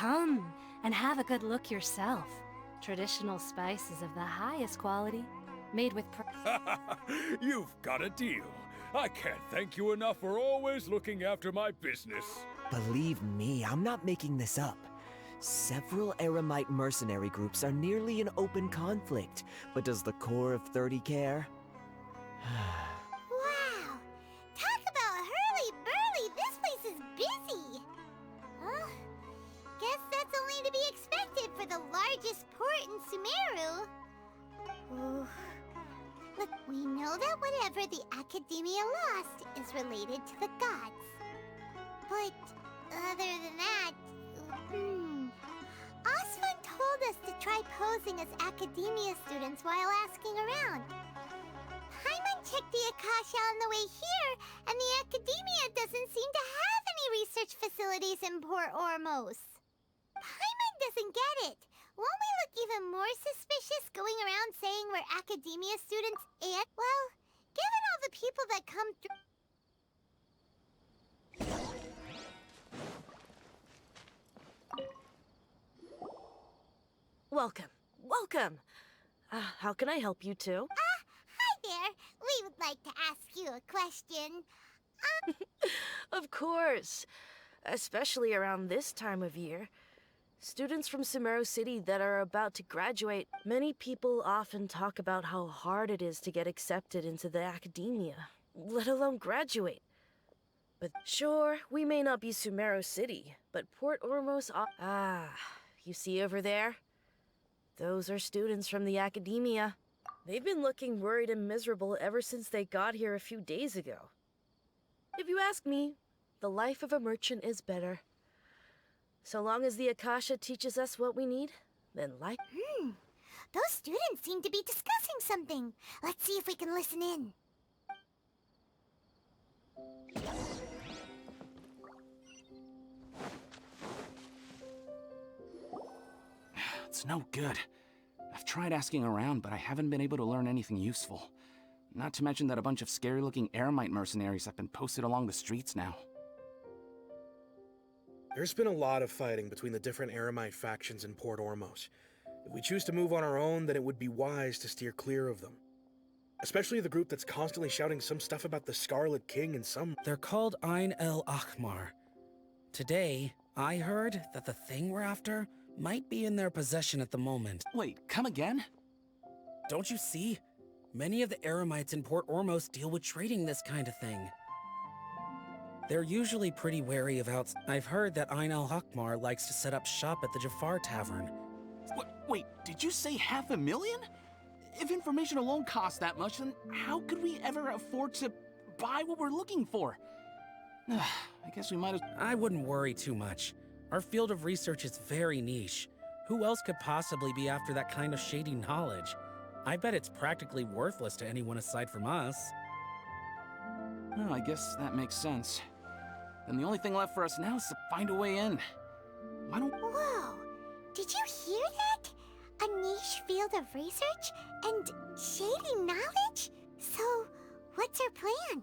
Come and have a good look yourself. Traditional spices of the highest quality, made with You've got a deal. I can't thank you enough for always looking after my business. Believe me, I'm not making this up. Several Eremite mercenary groups are nearly in open conflict, but does the core of 30 care? Wow! Talk about hurly-burly! This place is busy! Huh? Guess that's only to be expected for the largest port in Sumeru. Ooh. Look, we know that whatever the Academia lost is related to the gods. But other than that, Osfun told us to try posing as Academia students while asking around. Paimon checked the Akasha on the way here, and the Academia doesn't seem to have any research facilities in Port Ormos. Paimon doesn't get it. Won't we look even more suspicious going around saying we're Academia students and, well, given all the people that come through... Welcome. How can I help you two? Hi there. We would like to ask you a question. Of course. Especially around this time of year. Students from Sumeru City that are about to graduate, many people often talk about how hard it is to get accepted into the academia, let alone graduate. But sure, we may not be Sumeru City, but Port Ormos... you see over there? Those are students from the academia. They've been looking worried and miserable ever since they got here a few days ago. If you ask me, the life of a merchant is better. So long as the Akasha teaches us what we need, then life... Those students seem to be discussing something. Let's see if we can listen in. It's no good. I've tried asking around, but I haven't been able to learn anything useful. Not to mention that a bunch of scary-looking Eremite mercenaries have been posted along the streets now. There's been a lot of fighting between the different Eremite factions in Port Ormos. If we choose to move on our own, then it would be wise to steer clear of them. Especially the group that's constantly shouting some stuff about the Scarlet King and some... They're called Ain el Akhmar. Today, I heard that the thing we're after might be in their possession at the moment. Wait, come again? Don't you see? Many of the Eremites in Port Ormos deal with trading this kind of thing. They're usually pretty wary of outs. I've heard that Ain el Akhmar likes to set up shop at the Jafar Tavern. Wait, did you say 500,000? If information alone costs that much, then how could we ever afford to buy what we're looking for? I guess we might as... I wouldn't worry too much. Our field of research is very niche. Who else could possibly be after that kind of shady knowledge? I bet it's practically worthless to anyone aside from us. Oh, I guess that makes sense. Then the only thing left for us now is to find a way in. Why don't... Whoa! Did you hear that? A niche field of research and shady knowledge? So, what's our plan?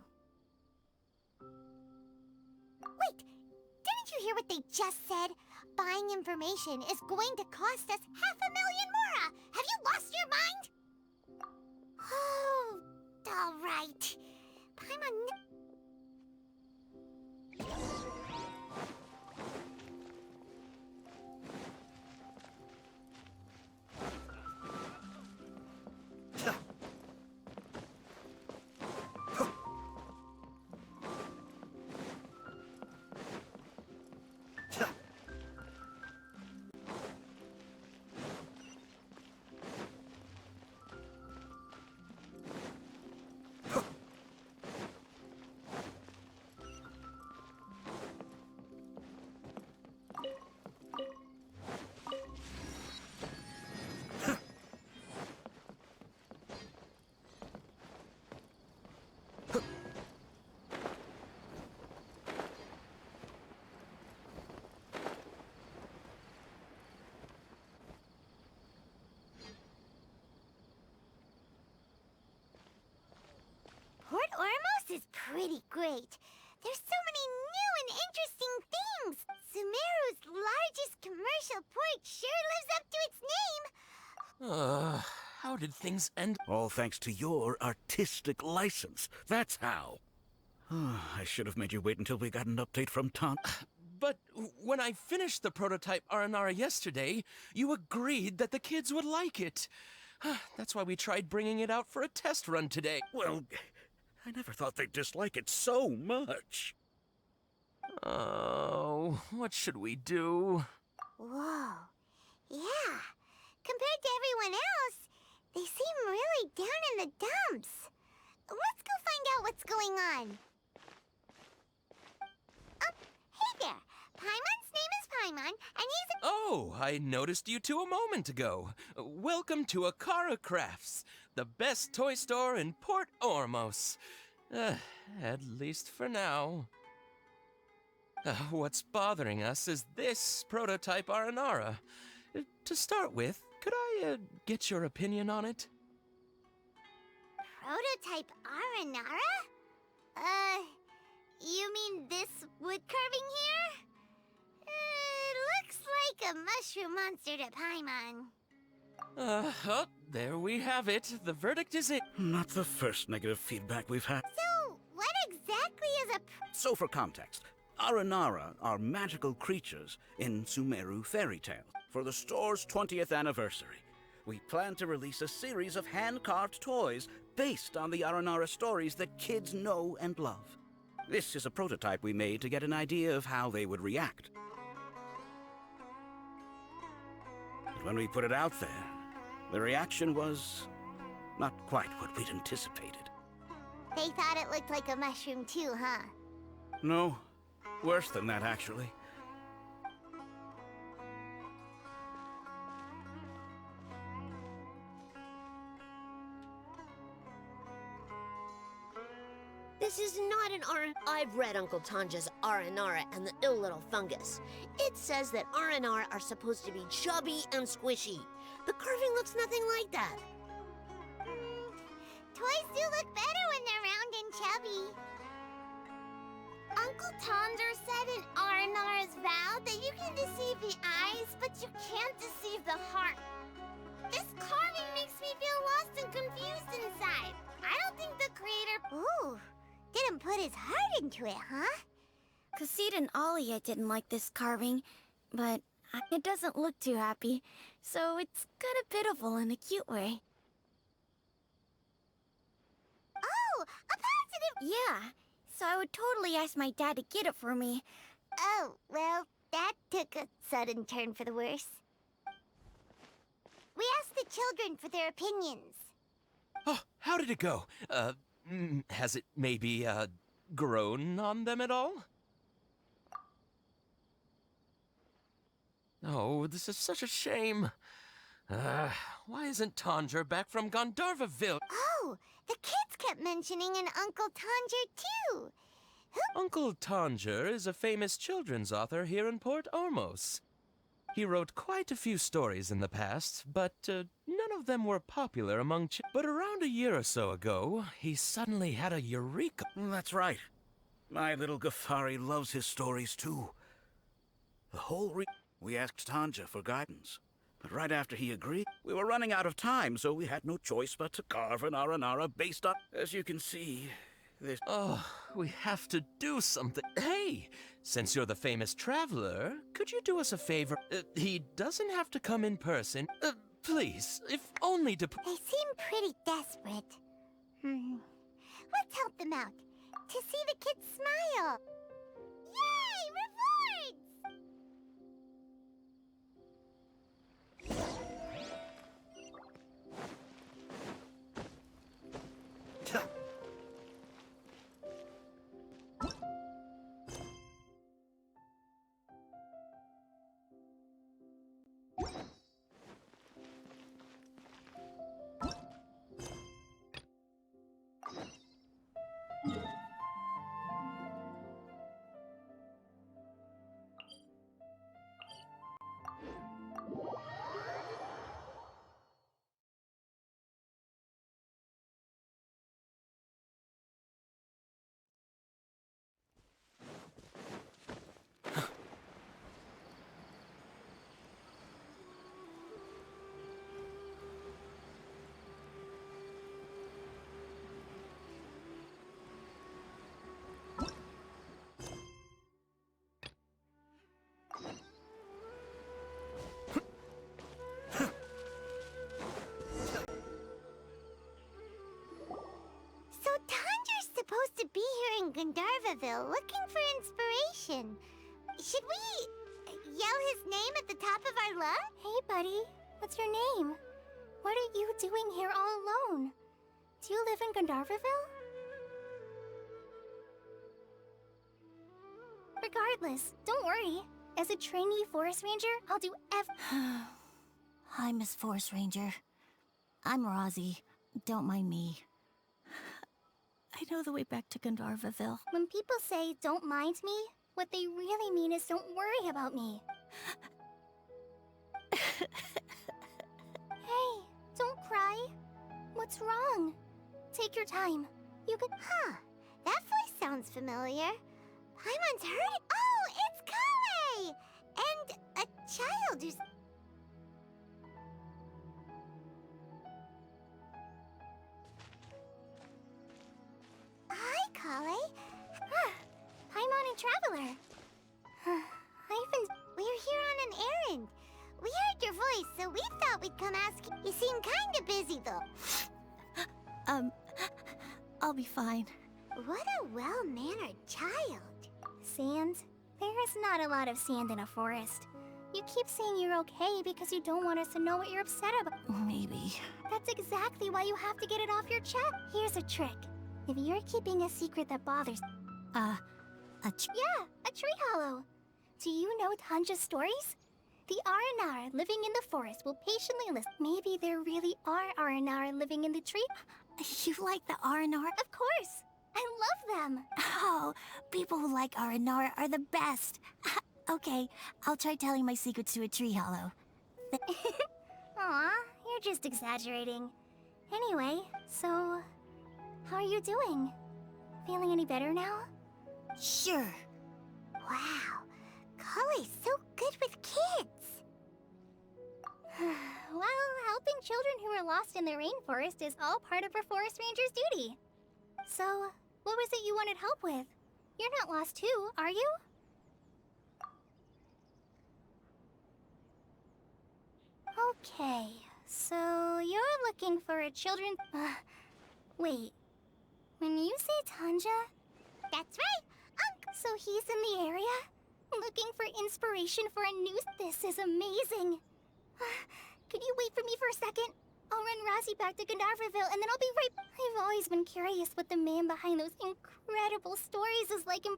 Wait, didn't you hear what they just said? Buying information is going to cost us 500,000 mora! Have you lost your mind? Oh, all right. Paimon... Port Ormos is pretty great. There's so many new and interesting things. Sumeru's largest commercial port sure lives up to its name. How did things end? All thanks to your artistic license. That's how. I should have made you wait until we got an update from Tom. But when I finished the prototype Aranara yesterday, you agreed that the kids would like it. That's why we tried bringing it out for a test run today. Well, I never thought they'd dislike it so much. Oh, what should we do? Whoa. Yeah. Compared to everyone else, they seem really down in the dumps. Let's go find out what's going on. Hey there. Paimon's name is Paimon, and he's a... Oh, I noticed you two a moment ago. Welcome to Akara Crafts, the best toy store in Port Ormos. At least for now. What's bothering us is this prototype Aranara. To start with, could I get your opinion on it? Prototype Aranara? You mean this wood carving here? It looks like a mushroom monster to Paimon. Oh, there we have it. The verdict is in. Not the first negative feedback we've had. So, what exactly is a... So for context, Aranara are magical creatures in Sumeru fairy tales. For the store's 20th anniversary, we plan to release a series of hand-carved toys based on the Aranara stories that kids know and love. This is a prototype we made to get an idea of how they would react. But when we put it out there, the reaction was not quite what we'd anticipated. They thought it looked like a mushroom too, huh? No, worse than that, actually. This is not an I've read Uncle Tanja's Aranara and the Ill Little Fungus. It says that Aranara are supposed to be chubby and squishy. The carving looks nothing like that. Toys do look better when they're round and chubby. Uncle Tonder said in Aranara's vow that you can deceive the eyes, but you can't deceive the heart. This carving makes me feel lost and confused inside. I don't think the creator... Ooh, didn't put his heart into it, huh? Kassid and Alia didn't like this carving, but it doesn't look too happy, so it's kind of pitiful in a cute way. Oh, a positive... Yeah, so I would totally ask my dad to get it for me. Oh, well, that took a sudden turn for the worse. We asked the children for their opinions. Oh, how did it go? Has it maybe, grown on them at all? Oh, this is such a shame. Why isn't Tanger back from Gandharvaville? Oh, the kids kept mentioning an Uncle Tanger, too. Uncle Tanger is a famous children's author here in Port Ormos. He wrote quite a few stories in the past, but none of them were popular among But around a year or so ago, he suddenly had a eureka. That's right. My little Ghaffari loves his stories, too. We asked Tanja for guidance, but right after he agreed, we were running out of time, so we had no choice but to carve an Aranara based on... As you can see, this... Oh, we have to do something. Hey, since you're the famous traveler, could you do us a favor? He doesn't have to come in person. Please, if only to... They seem pretty desperate. Let's help them out. To see the kids smile. Yay! Rewards! to be here in Gandharvaville looking for inspiration. Should we yell his name at the top of our lungs? Hey, buddy. What's your name? What are you doing here all alone? Do you live in Gandharvaville? Regardless, don't worry. As a trainee forest ranger, I'll do Hi, Miss Forest Ranger. I'm Rozzy. Don't mind me. I know the way back to Gandharvaville. When people say, don't mind me, what they really mean is don't worry about me. Hey, don't cry. What's wrong? Take your time. You could... Huh, that voice sounds familiar. Paimon's heard it. Oh, it's Kale! And a child who's... Hi, Kale. Paimon and Traveler. We're here on an errand. We heard your voice, so we thought we'd come ask you. You seem kinda busy, though. I'll be fine. What a well-mannered child. Sand? There is not a lot of sand in a forest. You keep saying you're okay because you don't want us to know what you're upset about. Maybe. That's exactly why you have to get it off your chest. Here's a trick. If you're keeping a secret that bothers... Yeah, a tree hollow. Do you know Tanja's stories? The Aranara living in the forest will patiently listen. Maybe there really are Aranara living in the tree? You like the Aranara? Of course! I love them! Oh, people who like Aranara are the best. Okay, I'll try telling my secrets to a tree hollow. Aw, you're just exaggerating. Anyway, so... how are you doing? Feeling any better now? Sure. Wow, Kale's so good with kids. Well, helping children who are lost in the rainforest is all part of a forest ranger's duty. So, what was it you wanted help with? You're not lost too, are you? Okay, so you're looking for a children... wait. When you say Tanja... That's right, So he's in the area? Looking for inspiration for a new... This is amazing. Could you wait for me for a second? I'll run Rozzy back to Gandharvaville and then I'll be right... I've always been curious what the man behind those incredible stories is like in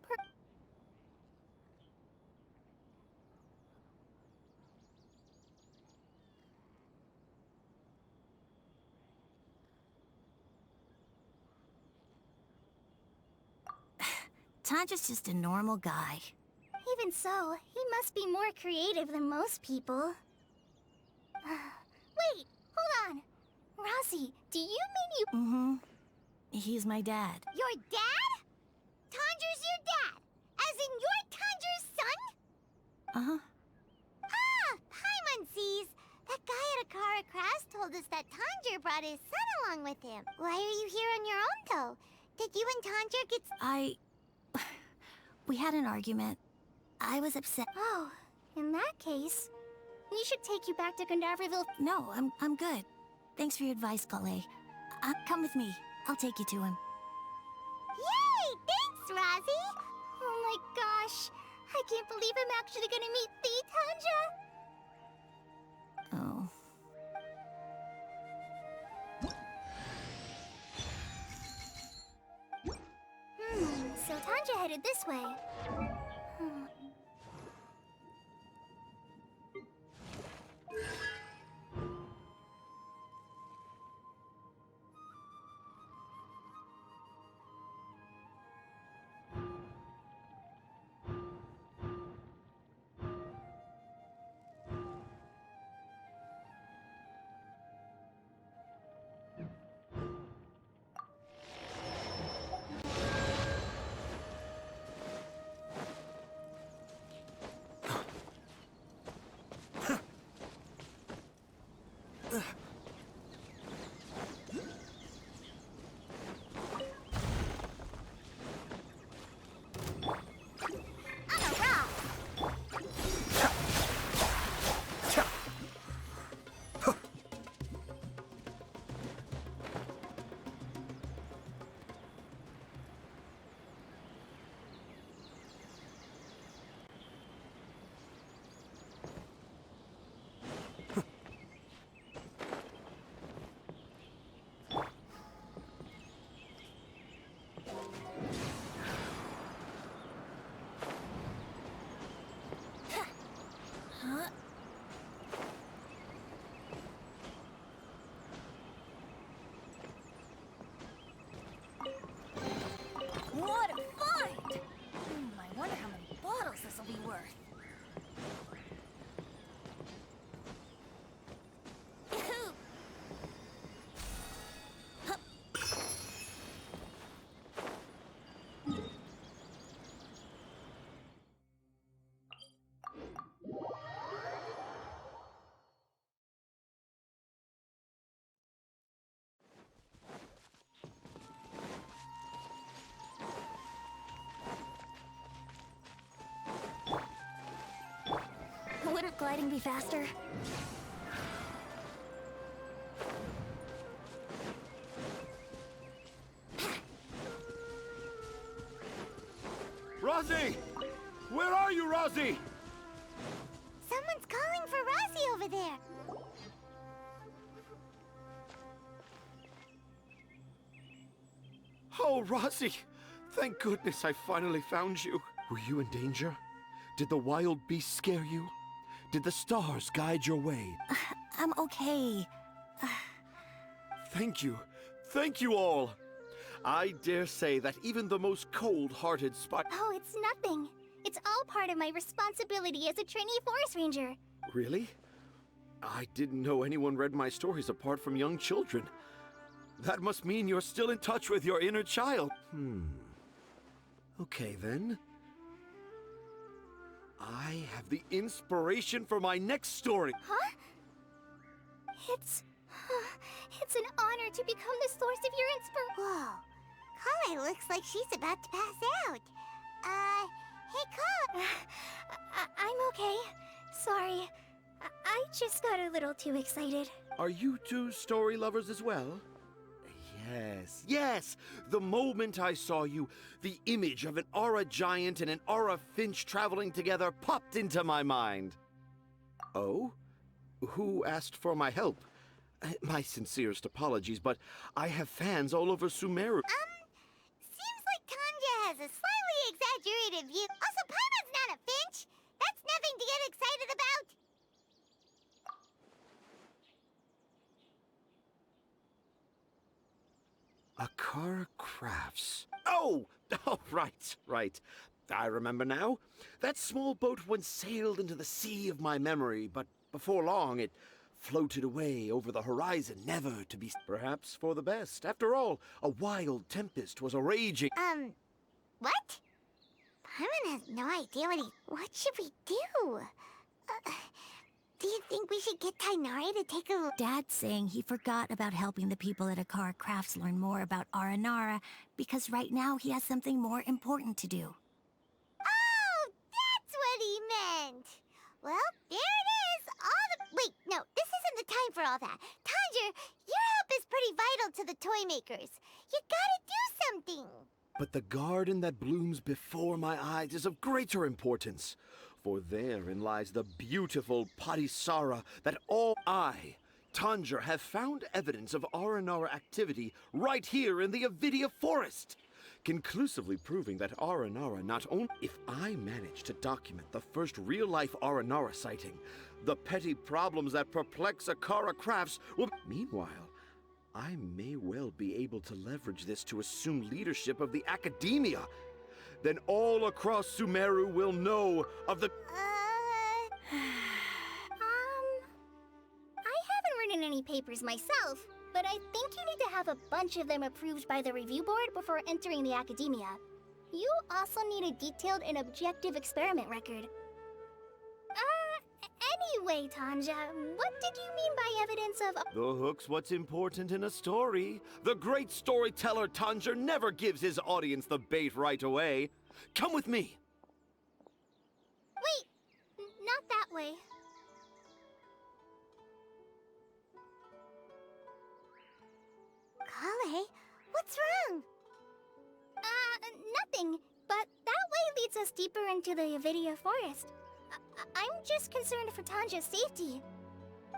Tanja's just a normal guy. Even so, he must be more creative than most people. Wait, hold on. Rozzy, do you mean you... Mm-hmm. He's my dad. Your dad? Tanja's your dad? As in you're Tanja's son? Uh-huh. Ah, Paimon sees. That guy at Akara Crass told us that Tanja brought his son along with him. Why are you here on your own, though? Did you and Tanja get... We had an argument. I was upset. Oh, in that case, we should take you back to Gandharvaville. No, I'm good. Thanks for your advice, Kale. Come with me. I'll take you to him. Yay! Thanks, Rozzy! Oh my gosh! I can't believe I'm actually gonna meet the Tanja! Oh. So Tanja headed this way. gliding be faster? Rosie! Where are you, Rosie? Someone's calling for Rosie over there. Oh, Rosie! Thank goodness I finally found you. Were you in danger? Did the wild beast scare you? Did the stars guide your way? I'm okay. Thank you. Thank you all. I dare say that even the most cold-hearted spot... Oh, it's nothing. It's all part of my responsibility as a trainee forest ranger. Really? I didn't know anyone read my stories apart from young children. That must mean you're still in touch with your inner child. Okay, then. I have the inspiration for my next story. Huh? It's an honor to become the source of your inspiration. Whoa. Kale looks like she's about to pass out. Hey, Kale. I'm okay. Sorry. I just got a little too excited. Are you two story lovers as well? Yes. The moment I saw you, the image of an aura giant and an aura finch traveling together popped into my mind. Oh? Who asked for my help? My sincerest apologies, but I have fans all over Sumeru. Seems like Tanja has a slightly exaggerated view. Also, Paimon's not a finch. That's nothing to get excited about. Akara Crafts. Oh, right. I remember now. That small boat once sailed into the sea of my memory, but before long it floated away over the horizon, never to be... Perhaps for the best. After all, a wild tempest was a raging... What? Paimon has no idea what should we do? Do you think we should get Tainari to take a look? Dad's saying he forgot about helping the people at Akara Crafts learn more about Aranara because right now he has something more important to do. Oh, that's what he meant. Well, there it is. Wait, no, this isn't the time for all that. Tanja, your help is pretty vital to the toy makers. You gotta do something. But the garden that blooms before my eyes is of greater importance. For therein lies the beautiful Patisara that all I, Tanger, have found evidence of Aranara activity right here in the Avidia forest, conclusively proving that Aranara not only... If I manage to document the first real-life Aranara sighting, the petty problems that perplex Akara Crafts will... Meanwhile, I may well be able to leverage this to assume leadership of the academia. Then all across Sumeru will know of the... I haven't written any papers myself, but I think you need to have a bunch of them approved by the review board before entering the academia. You also need a detailed and objective experiment record. Anyway, Tanja, what did you mean by evidence of... The hook's what's important in a story. The great storyteller Tanger never gives his audience the bait right away. Come with me. Wait, not that way. Kale, what's wrong? Nothing, but that way leads us deeper into the Avidia forest. I'm just concerned for Tanja's safety.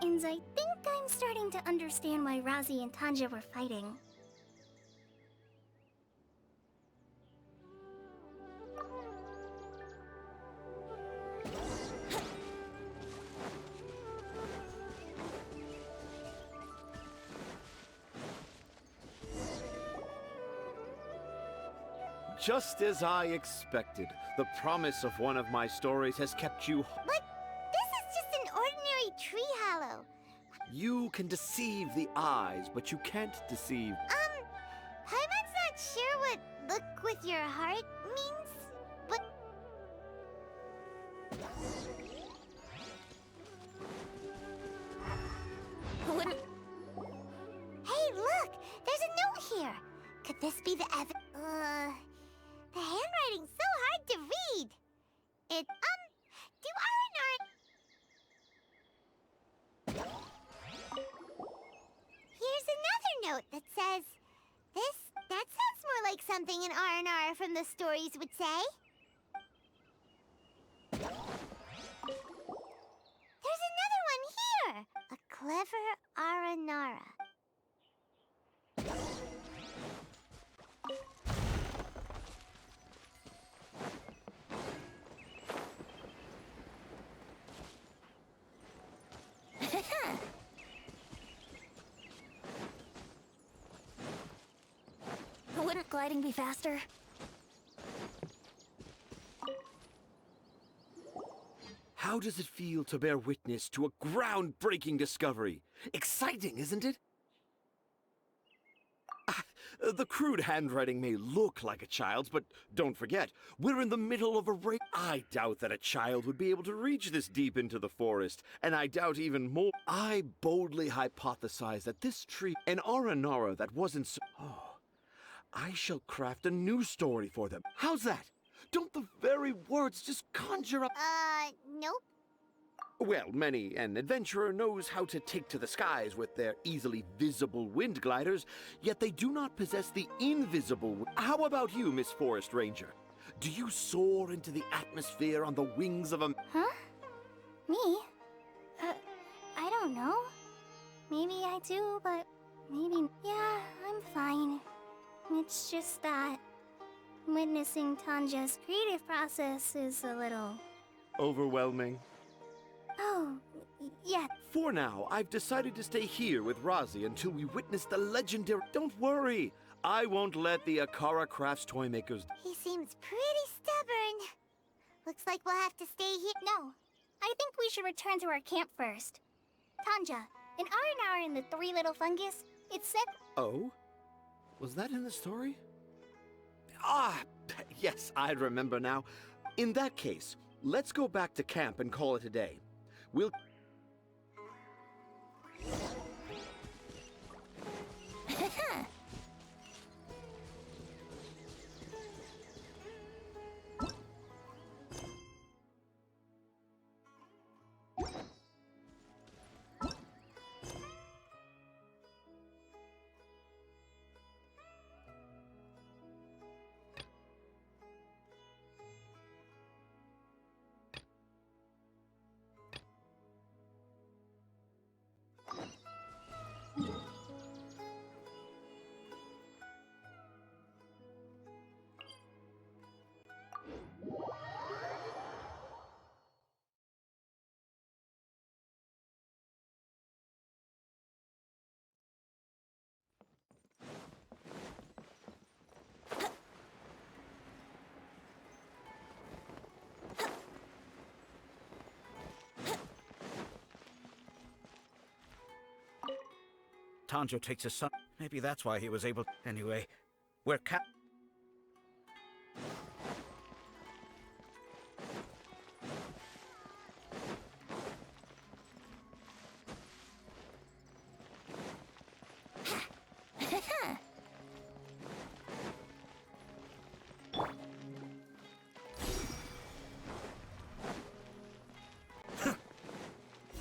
And I think I'm starting to understand why Razi and Tanja were fighting. Just as I expected, the promise of one of my stories has kept you... But this is just an ordinary tree hollow. You can deceive the eyes, but you can't deceive... Paimon's not sure what look with your heart means, but... Hey, look! There's a note here! Could this be the The handwriting's so hard to read! Do Aranara... Here's another note that says, that sounds more like something an R&R from the stories would say. There's another one here! A clever R&R. Wouldn't gliding be faster? How does it feel to bear witness to a groundbreaking discovery? Exciting, isn't it? The crude handwriting may look like a child's, but don't forget, we're in the middle of a race. I doubt that a child would be able to reach this deep into the forest, and I doubt even more. I boldly hypothesize that this tree, an Aranara that wasn't so... Oh, I shall craft a new story for them. How's that? Don't the very words just conjure up... Nope. Well, many an adventurer knows how to take to the skies with their easily visible wind gliders, yet they do not possess the invisible... How about you, Miss Forest Ranger? Do you soar into the atmosphere on the wings of a... Huh? Me? I don't know. Maybe I do, but maybe... Yeah, I'm fine. It's just that witnessing Tanja's creative process is a little... Overwhelming? Oh, yeah. For now, I've decided to stay here with Razi until we witness the legendary... Don't worry! I won't let the Akara Crafts toymakers... He seems pretty stubborn. Looks like we'll have to stay here. No, I think we should return to our camp first. Tanja, an R&R in the Three Little Fungus, it said... Oh? Was that in the story? Ah, yes, I remember now. In that case, let's go back to camp and call it a day. We'll... Tanjo takes his son. Maybe that's why he was able... Anyway, we're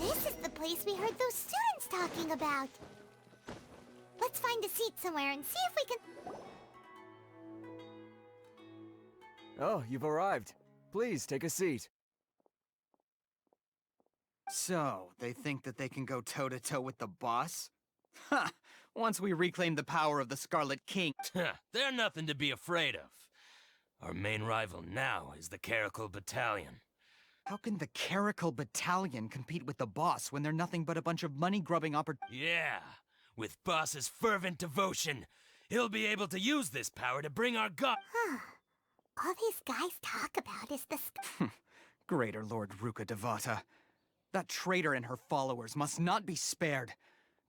This is the place we heard those students talking about. Let's find a seat somewhere and see if we can... Oh, you've arrived. Please, take a seat. So, they think that they can go toe-to-toe with the boss? Ha! Once we reclaim the power of the Scarlet King... They're nothing to be afraid of. Our main rival now is the Caracal Battalion. How can the Caracal Battalion compete with the boss when they're nothing but a bunch of money-grubbing Yeah. With Boss's fervent devotion, he'll be able to use this power to bring our god... All these guys talk about is the... Greater Lord Ruka Devata. That traitor and her followers must not be spared.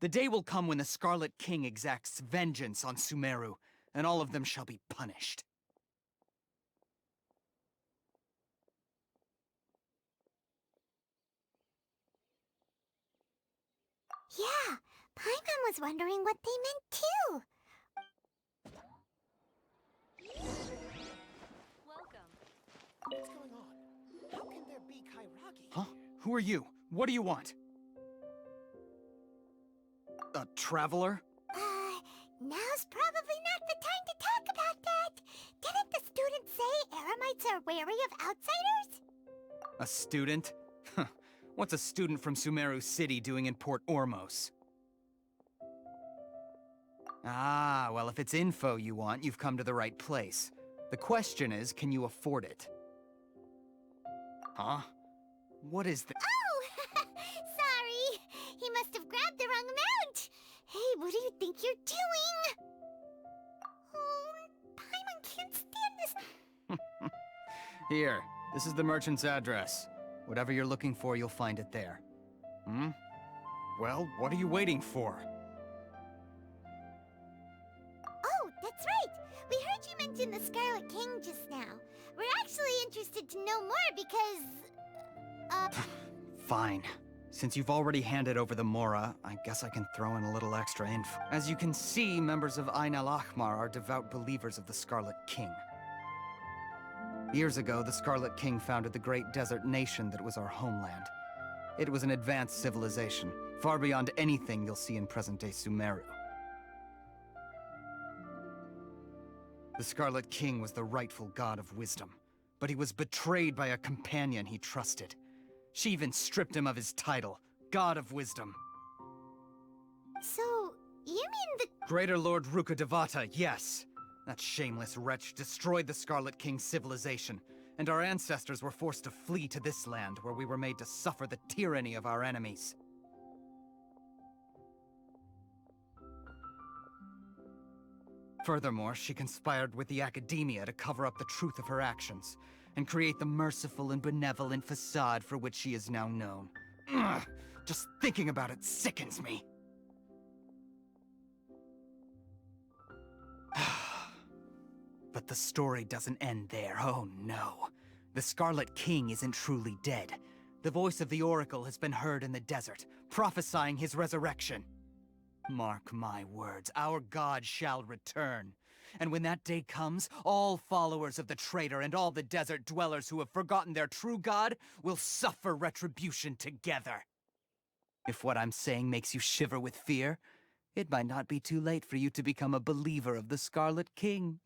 The day will come when the Scarlet King exacts vengeance on Sumeru, and all of them shall be punished. Yeah, Paimon was wondering what they meant too. What's going on? How can there be Kairagi? Huh? Who are you? What do you want? A traveler? Now's probably not the time to talk about that. Didn't the student say Eremites are wary of outsiders? A student? Huh. What's a student from Sumeru City doing in Port Ormos? Ah, well, if it's info you want, you've come to the right place. The question is, can you afford it? Huh? What is the— Oh! Sorry! He must have grabbed the wrong amount! Hey, what do you think you're doing? Oh, Paimon can't stand this. Here, this is the merchant's address. Whatever you're looking for, you'll find it there. Hmm? Well, what are you waiting for? Oh, that's right! We heard you mention the Scarlet King just now. We're actually interested to know more because... Fine. Since you've already handed over the Mora, I guess I can throw in a little extra info. As you can see, members of Ain al-Ahmar are devout believers of the Scarlet King. Years ago, the Scarlet King founded the great desert nation that was our homeland. It was an advanced civilization, far beyond anything you'll see in present-day Sumeru. The Scarlet King was the rightful god of wisdom, but he was betrayed by a companion he trusted. She even stripped him of his title, God of Wisdom. So, you mean the... Greater Lord Ruka Devata, yes. That shameless wretch destroyed the Scarlet King's civilization, and our ancestors were forced to flee to this land where we were made to suffer the tyranny of our enemies. Furthermore, she conspired with the Academia to cover up the truth of her actions, and create the merciful and benevolent facade for which she is now known. Ugh, just thinking about it sickens me. But the story doesn't end there, oh no. The Scarlet King isn't truly dead. The voice of the Oracle has been heard in the desert, prophesying his resurrection. Mark my words, our god shall return. And when that day comes, all followers of the traitor and all the desert dwellers who have forgotten their true god will suffer retribution together. If what I'm saying makes you shiver with fear, it might not be too late for you to become a believer of the Scarlet King.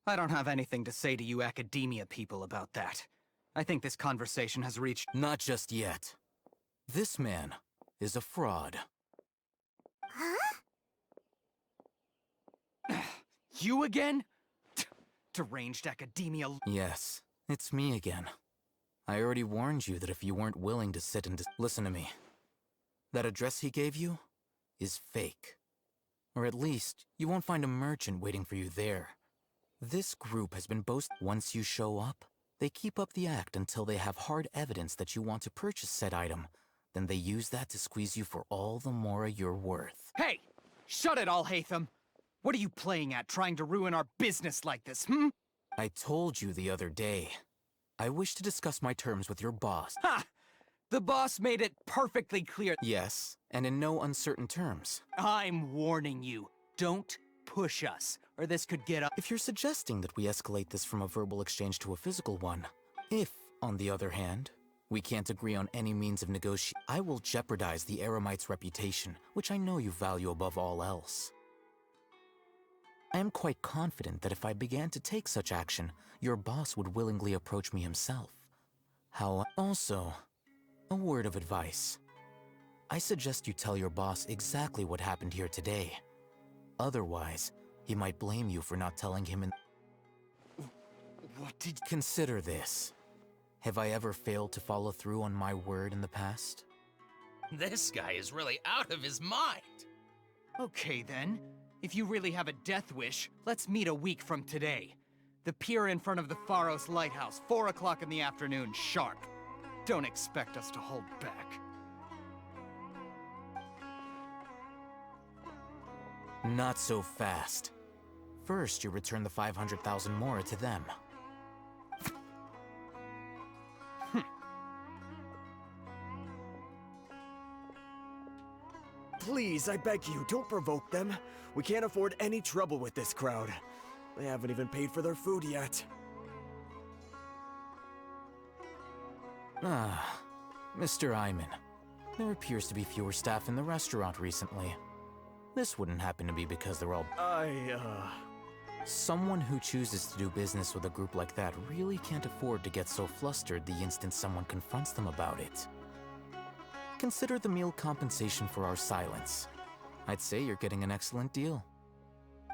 I don't have anything to say to you Academia people about that. I think this conversation has reached— Not just yet. This man is a fraud. Huh? You again? Deranged Academia— Yes, it's me again. I already warned you that if you weren't willing to sit and listen to me, that address he gave you is fake. Or at least, you won't find a merchant waiting for you there. This group has been boasting. Once you show up, they keep up the act until they have hard evidence that you want to purchase said item. Then they use that to squeeze you for all the more you're worth. Hey! Shut it, Alhaitham! What are you playing at, trying to ruin our business like this, hmm? I told you the other day. I wish to discuss my terms with your boss. Ha! The boss made it perfectly clear— Yes, and in no uncertain terms. I'm warning you. Don't push us, or this could get up— If you're suggesting that we escalate this from a verbal exchange to a physical one, if, on the other hand, we can't agree on any means of negotiation, I will jeopardize the Eremite's reputation, which I know you value above all else. I am quite confident that if I began to take such action, your boss would willingly approach me himself. Also, a word of advice. I suggest you tell your boss exactly what happened here today. Otherwise, he might blame you for not telling him What did— Consider this. Have I ever failed to follow through on my word in the past? This guy is really out of his mind. Okay then. If you really have a death wish, let's meet a week from today. The pier in front of the Pharos Lighthouse, 4 o'clock in the afternoon, sharp. Don't expect us to hold back. Not so fast. First, you return the 500,000 Mora to them. Please, I beg you, don't provoke them. We can't afford any trouble with this crowd. They haven't even paid for their food yet. Ah, Mr. Iman. There appears to be fewer staff in the restaurant recently. This wouldn't happen to be because they're all... Someone who chooses to do business with a group like that really can't afford to get so flustered the instant someone confronts them about it. Consider the meal compensation for our silence. I'd say you're getting an excellent deal.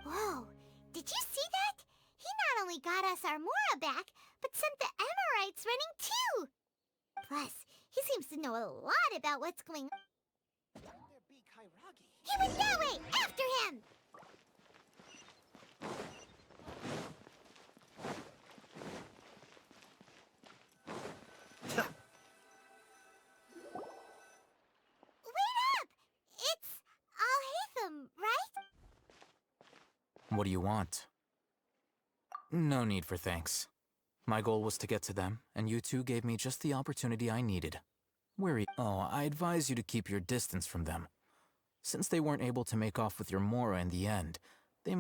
Whoa, did you see that? He not only got us our Mora back, but sent the Amorites running too! Plus, he seems to know a lot about what's going on. He went that way! After him! Wait up! It's Al-Haytham, right? What do you want? No need for thanks. My goal was to get to them, and you two gave me just the opportunity I needed. I advise you to keep your distance from them. Since they weren't able to make off with your Mora in the end, they...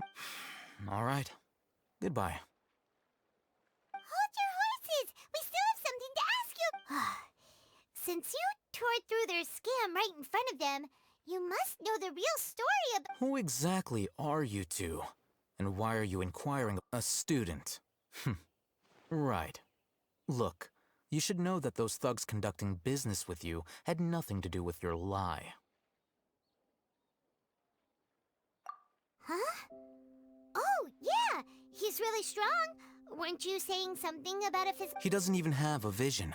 All right. Goodbye. Hold your horses! We still have something to ask you! Since you tore through their scam right in front of them, you must know the real story about... Who exactly are you two? And why are you inquiring? A student. Right. Look, you should know that those thugs conducting business with you had nothing to do with your lie. Huh? Oh, yeah! He's really strong. Weren't you saying something about a He doesn't even have a vision.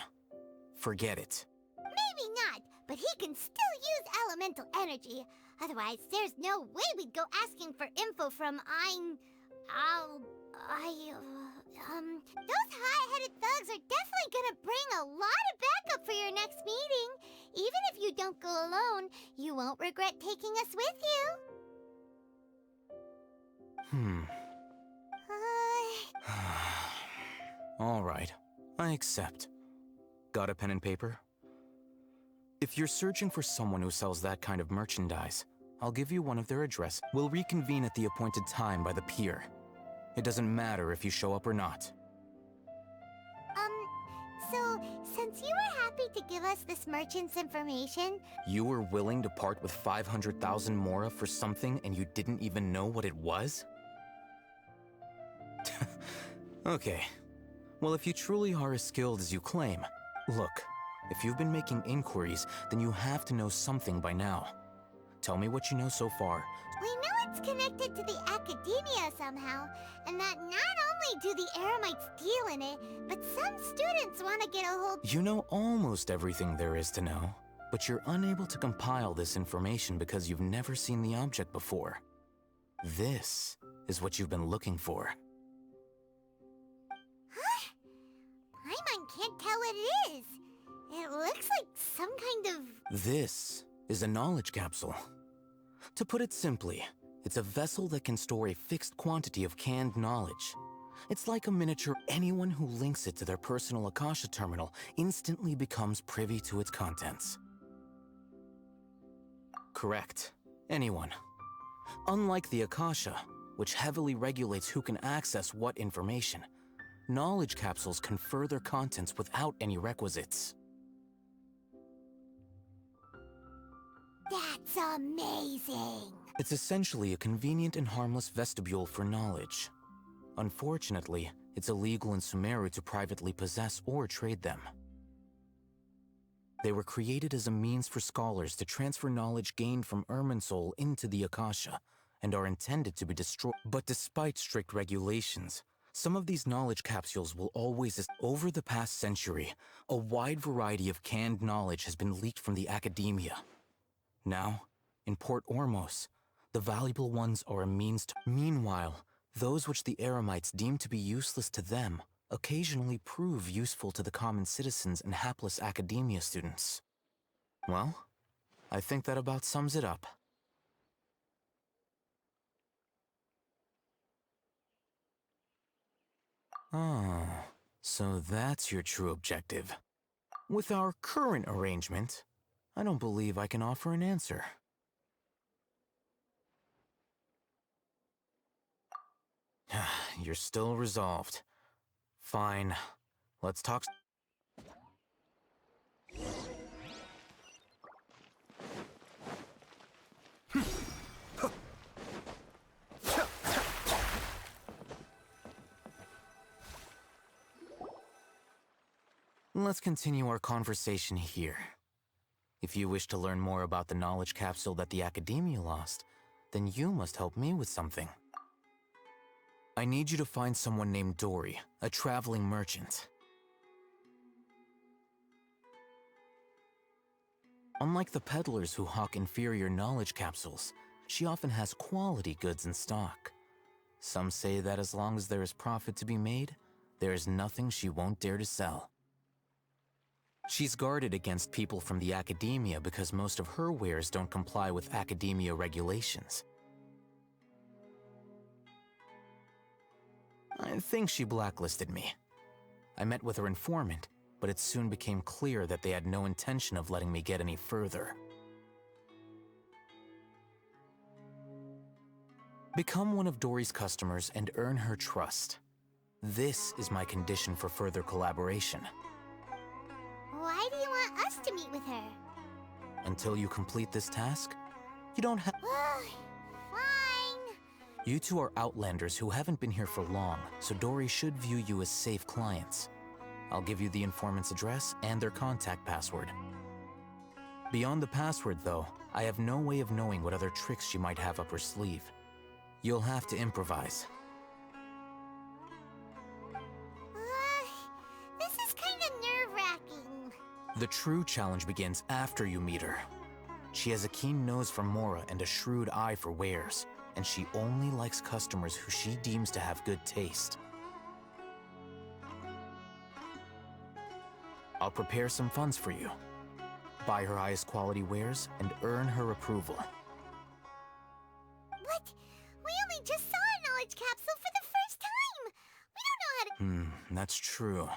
Forget it. Maybe not, but he can still use elemental energy. Otherwise, there's no way we'd go asking for info from those high-headed thugs are definitely gonna bring a lot of backup for your next meeting. Even if you don't go alone, you won't regret taking us with you. All right, I accept. Got a pen and paper? If you're searching for someone who sells that kind of merchandise, I'll give you one of their addresses. We'll reconvene at the appointed time by the pier. It doesn't matter if you show up or not. So, since you were happy to give us this merchant's information... You were willing to part with 500,000 Mora for something and you didn't even know what it was? Okay. Well, if you truly are as skilled as you claim, look, if you've been making inquiries, then you have to know something by now. Tell me what you know so far. We know it's connected to the academia somehow, and that not only do the Eremites deal in it, but some students want to get a hold... You know almost everything there is to know, but you're unable to compile this information because you've never seen the object before. This is what you've been looking for. Huh? Paimon can't tell what it is. It looks like some kind of... This is a knowledge capsule. To put it simply, it's a vessel that can store a fixed quantity of canned knowledge. It's like a miniature. Anyone who links it to their personal Akasha terminal instantly becomes privy to its contents. Correct. Anyone. Unlike the Akasha, which heavily regulates who can access what information, knowledge capsules confer their contents without any requisites. That's amazing! It's essentially a convenient and harmless vestibule for knowledge. Unfortunately, it's illegal in Sumeru to privately possess or trade them. They were created as a means for scholars to transfer knowledge gained from Irminsul into the Akasha, and are intended to be destroyed. But despite strict regulations, some of these knowledge capsules will always... Over the past century, a wide variety of canned knowledge has been leaked from the academia. Now, in Port Ormos, the valuable ones are a means to... Meanwhile, those which the Eremites deem to be useless to them occasionally prove useful to the common citizens and hapless academia students. Well, I think that about sums it up. Oh, so that's your true objective. With our current arrangement, I don't believe I can offer an answer. You're still resolved. Fine. Let's talk. Let's continue our conversation here. If you wish to learn more about the knowledge capsule that the Academia lost, then you must help me with something. I need you to find someone named Dory, a traveling merchant. Unlike the peddlers who hawk inferior knowledge capsules, she often has quality goods in stock. Some say that as long as there is profit to be made, there is nothing she won't dare to sell. She's guarded against people from the Academia because most of her wares don't comply with Academia regulations. I think she blacklisted me. I met with her informant, but it soon became clear that they had no intention of letting me get any further. Become one of Dory's customers and earn her trust. This is my condition for further collaboration. Why do you want us to meet with her? Until you complete this task, you don't have... Fine. You two are outlanders who haven't been here for long, so Dory should view you as safe clients. I'll give you the informant's address and their contact password. Beyond the password, though, I have no way of knowing what other tricks she might have up her sleeve. You'll have to improvise. This is kind of nerve-wracking. The true challenge begins after you meet her. She has a keen nose for Mora and a shrewd eye for wares, and she only likes customers who she deems to have good taste. I'll prepare some funds for you. Buy her highest quality wares and earn her approval. But we only just saw a knowledge capsule for the first time. We don't know how to... That's true.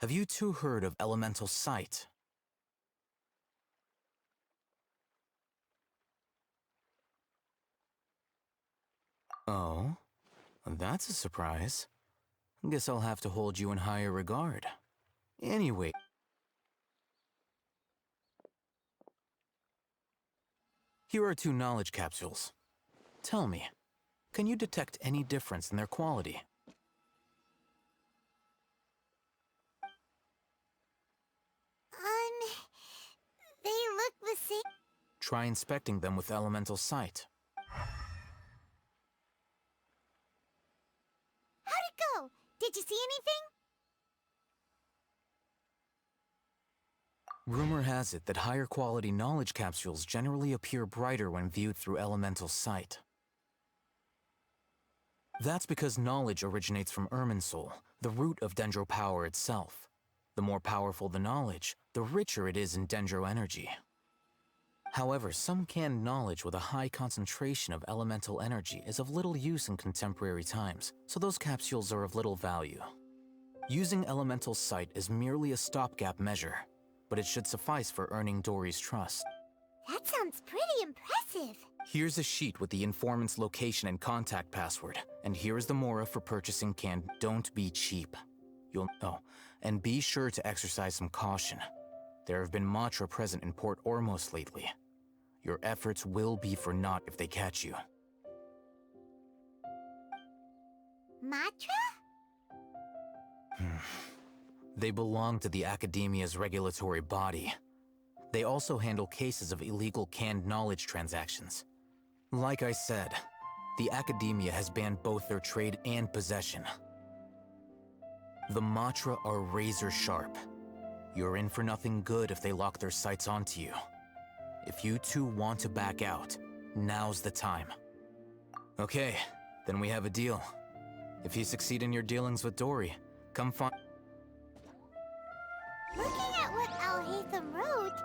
Have you two heard of elemental sight? Oh, that's a surprise. Guess I'll have to hold you in higher regard. Anyway... Here are 2 knowledge capsules. Tell me, can you detect any difference in their quality? They look the same. Try inspecting them with elemental sight. How'd it go? Did you see anything? Rumor has it that higher quality knowledge capsules generally appear brighter when viewed through elemental sight. That's because knowledge originates from Irminsul, the root of Dendro power itself. The more powerful the knowledge, the richer it is in Dendro energy. However, some canned knowledge with a high concentration of elemental energy is of little use in contemporary times, so those capsules are of little value. Using elemental sight is merely a stopgap measure, but it should suffice for earning Dory's trust. That sounds pretty impressive. Here's a sheet with the informant's location and contact password, and here's the Mora for purchasing canned. Don't be cheap. And be sure to exercise some caution. There have been Matra present in Port Ormos lately. Your efforts will be for naught if they catch you. Matra? They belong to the Academia's regulatory body. They also handle cases of illegal canned knowledge transactions. Like I said, the Academia has banned both their trade and possession. The Matra are razor sharp. You're in for nothing good if they lock their sights onto you. If you two want to back out, now's the time. Okay, then we have a deal. If you succeed in your dealings with Dory, come find... Looking at what Al-Haytham wrote,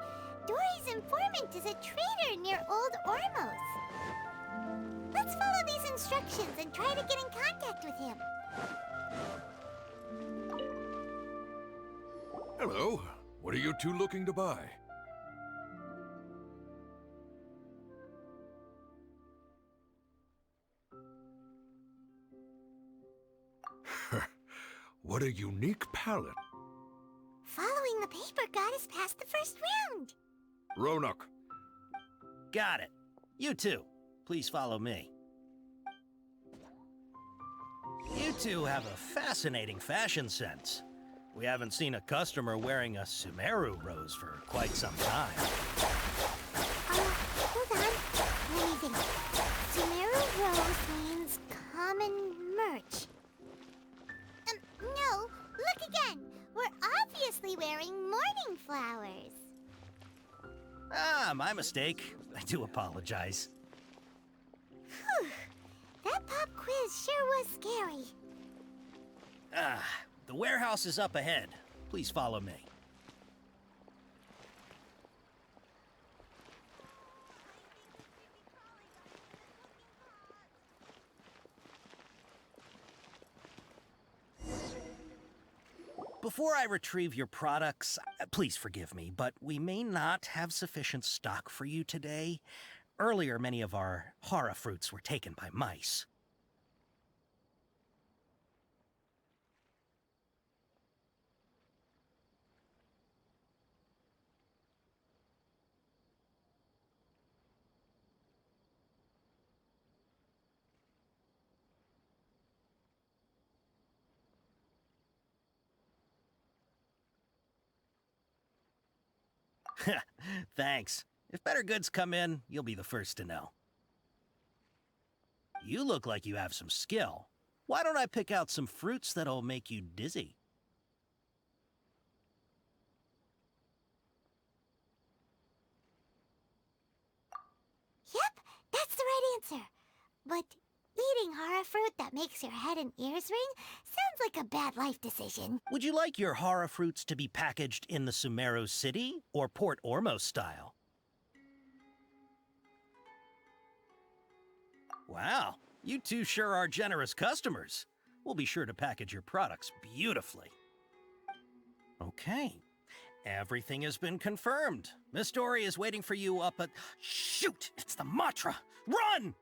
Dory's informant is a trader near Old Ormos. Let's follow these instructions and try to get in contact with him. Hello. What are you two looking to buy? What a unique palette. Following the paper got us past the first round. Ronak. Got it. You two, please follow me. You two have a fascinating fashion sense. We haven't seen a customer wearing a Sumeru rose for quite some time. Hold on. Let me think. Sumeru rose means common merch. No. Look again. We're obviously wearing morning flowers. Ah, my mistake. I do apologize. Whew. That pop quiz sure was scary. Ah, the warehouse is up ahead. Please follow me. Before I retrieve your products, please forgive me, but we may not have sufficient stock for you today. Earlier, many of our hara fruits were taken by mice. Thanks. If better goods come in, you'll be the first to know. You look like you have some skill. Why don't I pick out some fruits that'll make you dizzy? Yep, that's the right answer. But eating hara fruit that makes your head and ears ring sounds like a bad life decision. Would you like your hara fruits to be packaged in the Sumeru City or Port Ormos style? Wow, you two sure are generous customers. We'll be sure to package your products beautifully. Okay, everything has been confirmed. Miss Dory is waiting for you up at... Shoot, it's the Matra! Run!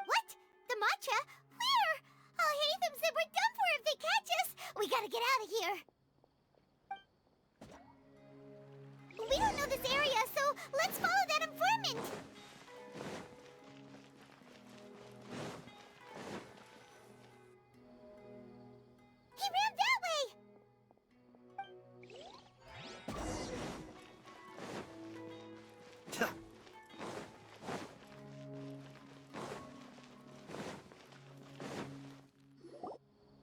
What? The matcha? Where? I'll hate them said we're done for if they catch us. We gotta get out of here. We don't know this area, so let's follow that informant. He ran that way.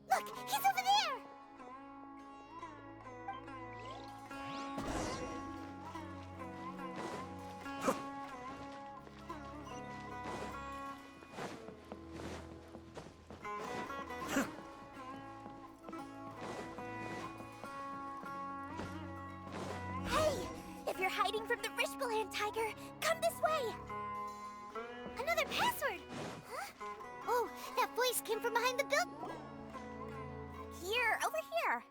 Look, he's over there. Hey, if you're hiding from the Rishbaland tiger, come this way. Another password. Huh? Oh, that voice came from behind the building. Here, over here.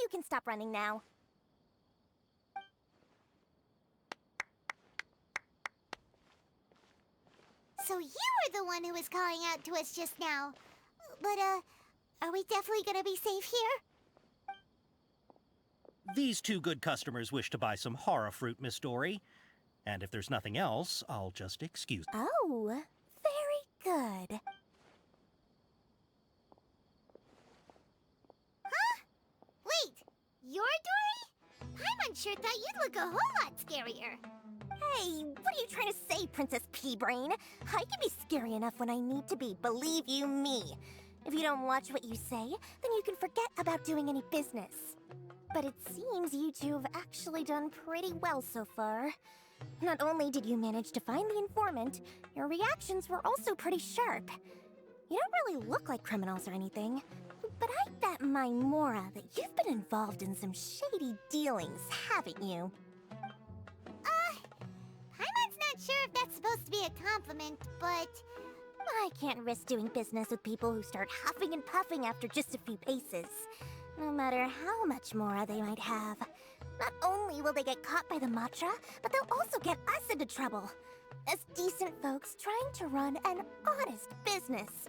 You can stop running now. So you were the one who was calling out to us just now. But, are we definitely gonna be safe here? These two good customers wish to buy some hara fruit, Miss Dory. And if there's nothing else, I'll just excuse them. Oh, very good. Huh? Wait, you're Dory? Paimon sure thought you'd look a whole lot scarier. Hey, what are you trying to say, Princess Pea-Brain? I can be scary enough when I need to be, believe you me. If you don't watch what you say, then you can forget about doing any business. But it seems you two have actually done pretty well so far. Not only did you manage to find the informant, your reactions were also pretty sharp. You don't really look like criminals or anything, but I bet my Mora that you've been involved in some shady dealings, haven't you? Paimon's not sure if that's supposed to be a compliment, but... I can't risk doing business with people who start huffing and puffing after just a few paces. No matter how much Mora they might have. Not only will they get caught by the Matra, but they'll also get us into trouble. As decent folks trying to run an honest business.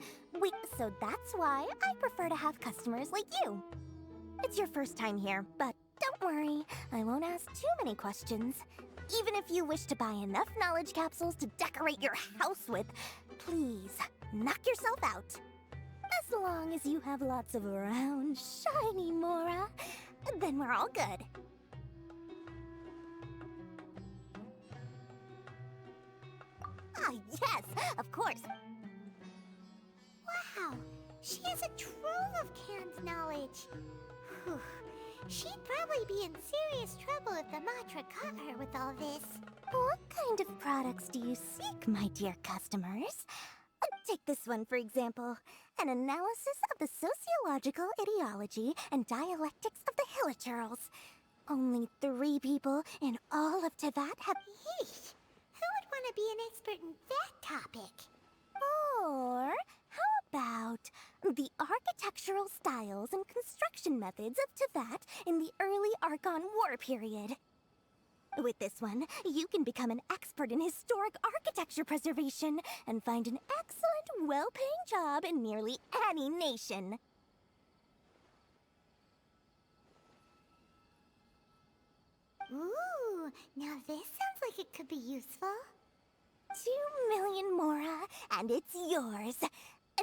So that's why I prefer to have customers like you. It's your first time here, but don't worry, I won't ask too many questions. Even if you wish to buy enough knowledge capsules to decorate your house with, please, knock yourself out. As long as you have lots of round, shiny Mora, Then we're all good. Ah, yes, of course. Wow, she has a trove of canned knowledge. Whew. She'd probably be in serious trouble if the Matra caught her with all this. What kind of products do you seek, my dear customers? Take this one, for example. An analysis of the sociological ideology and dialectics of the Hilichurls. Only 3 people in all of Teyvat have... Yeesh. Who would want to be an expert in that topic? Or how about the architectural styles and construction methods of Teyvat in the early Archon War period? With this one, you can become an expert in historic architecture preservation and find an excellent, well-paying job in nearly any nation. Ooh, now this sounds like it could be useful. 2 million Mora, and it's yours.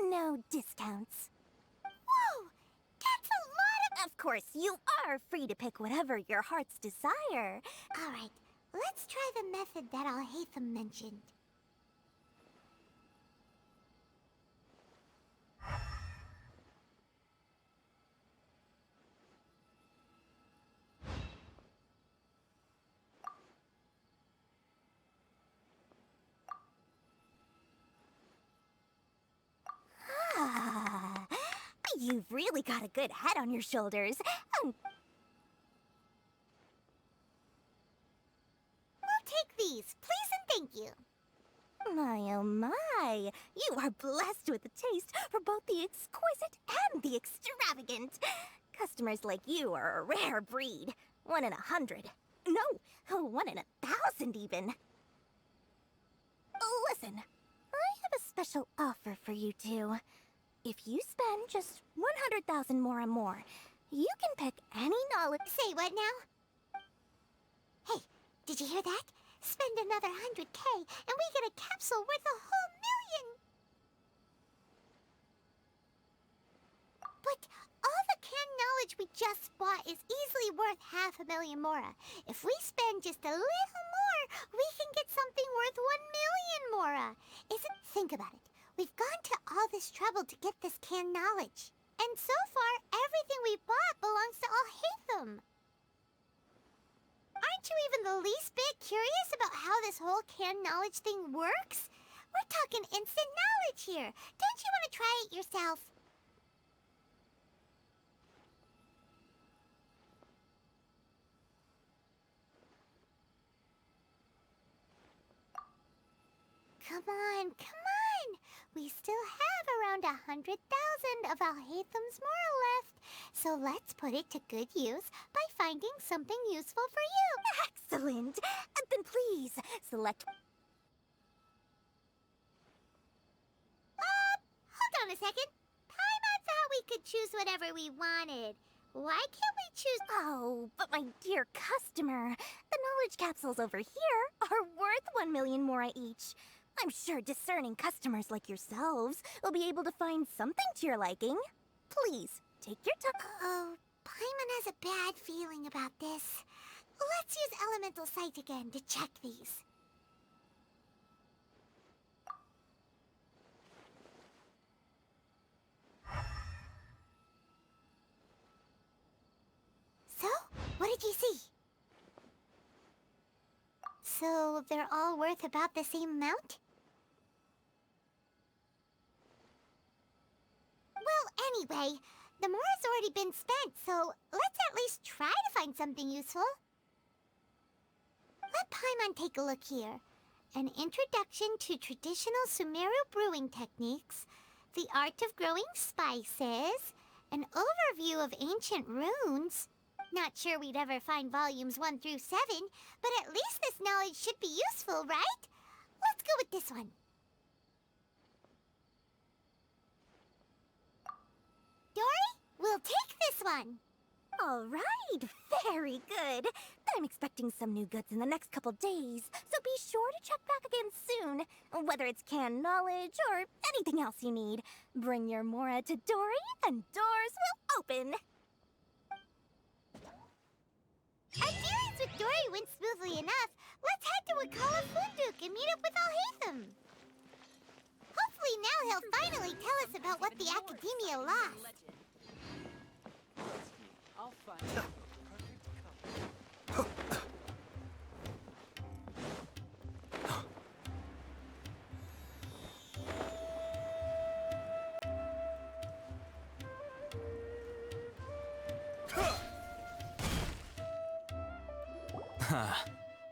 No discounts. Whoa! That's a lot of... Of course, you are free to pick whatever your heart's desire. All right, let's try the method that Al-Haytham mentioned. You've really got a good head on your shoulders. We'll take these, please and thank you. My, oh my. You are blessed with a taste for both the exquisite and the extravagant. Customers like you are a rare breed. 1 in 100. No, 1 in 1,000 even. Listen, I have a special offer for you two. If you spend just 100,000 more and more, you can pick any knowledge... Say what now? Hey, did you hear that? Spend another 100K and we get a capsule worth a whole million! But all the canned knowledge we just bought is easily worth 500,000 Mora. If we spend just a little more, we can get something worth 1 million Mora. Think about it. We've gone to all this trouble to get this canned knowledge. And so far, everything we bought belongs to Al-Haytham. Aren't you even the least bit curious about how this whole canned knowledge thing works? We're talking instant knowledge here. Don't you want to try it yourself? Come on, come on! We still have around 100,000 of Al-Haytham's Mora left, so let's put it to good use by finding something useful for you. Excellent! Then please, select... Hold on a second. Paimon thought we could choose whatever we wanted. Why can't we choose... Oh, but my dear customer, the knowledge capsules over here are worth 1 million Mora each. I'm sure discerning customers like yourselves will be able to find something to your liking. Please, take your time. Oh, Paimon has a bad feeling about this. Let's use Elemental Sight again to check these. So, what did you see? So, they're all worth about the same amount? Well, anyway, the Mora's already been spent, so let's at least try to find something useful. Let Paimon take a look here. An introduction to traditional Sumeru brewing techniques, the art of growing spices, an overview of ancient runes. Not sure we'd ever find volumes 1 through 7, but at least this knowledge should be useful, right? Let's go with this one. Dory, we'll take this one. All right, very good. I'm expecting some new goods in the next couple days, so be sure to check back again soon. Whether it's canned knowledge or anything else you need, bring your Mora to Dory and doors will open. Our dealings with Dory went smoothly enough. Let's head to Wakala Funduk and meet up with Alhaitham. Hopefully now he'll finally tell us about what the Academia lost. I'll find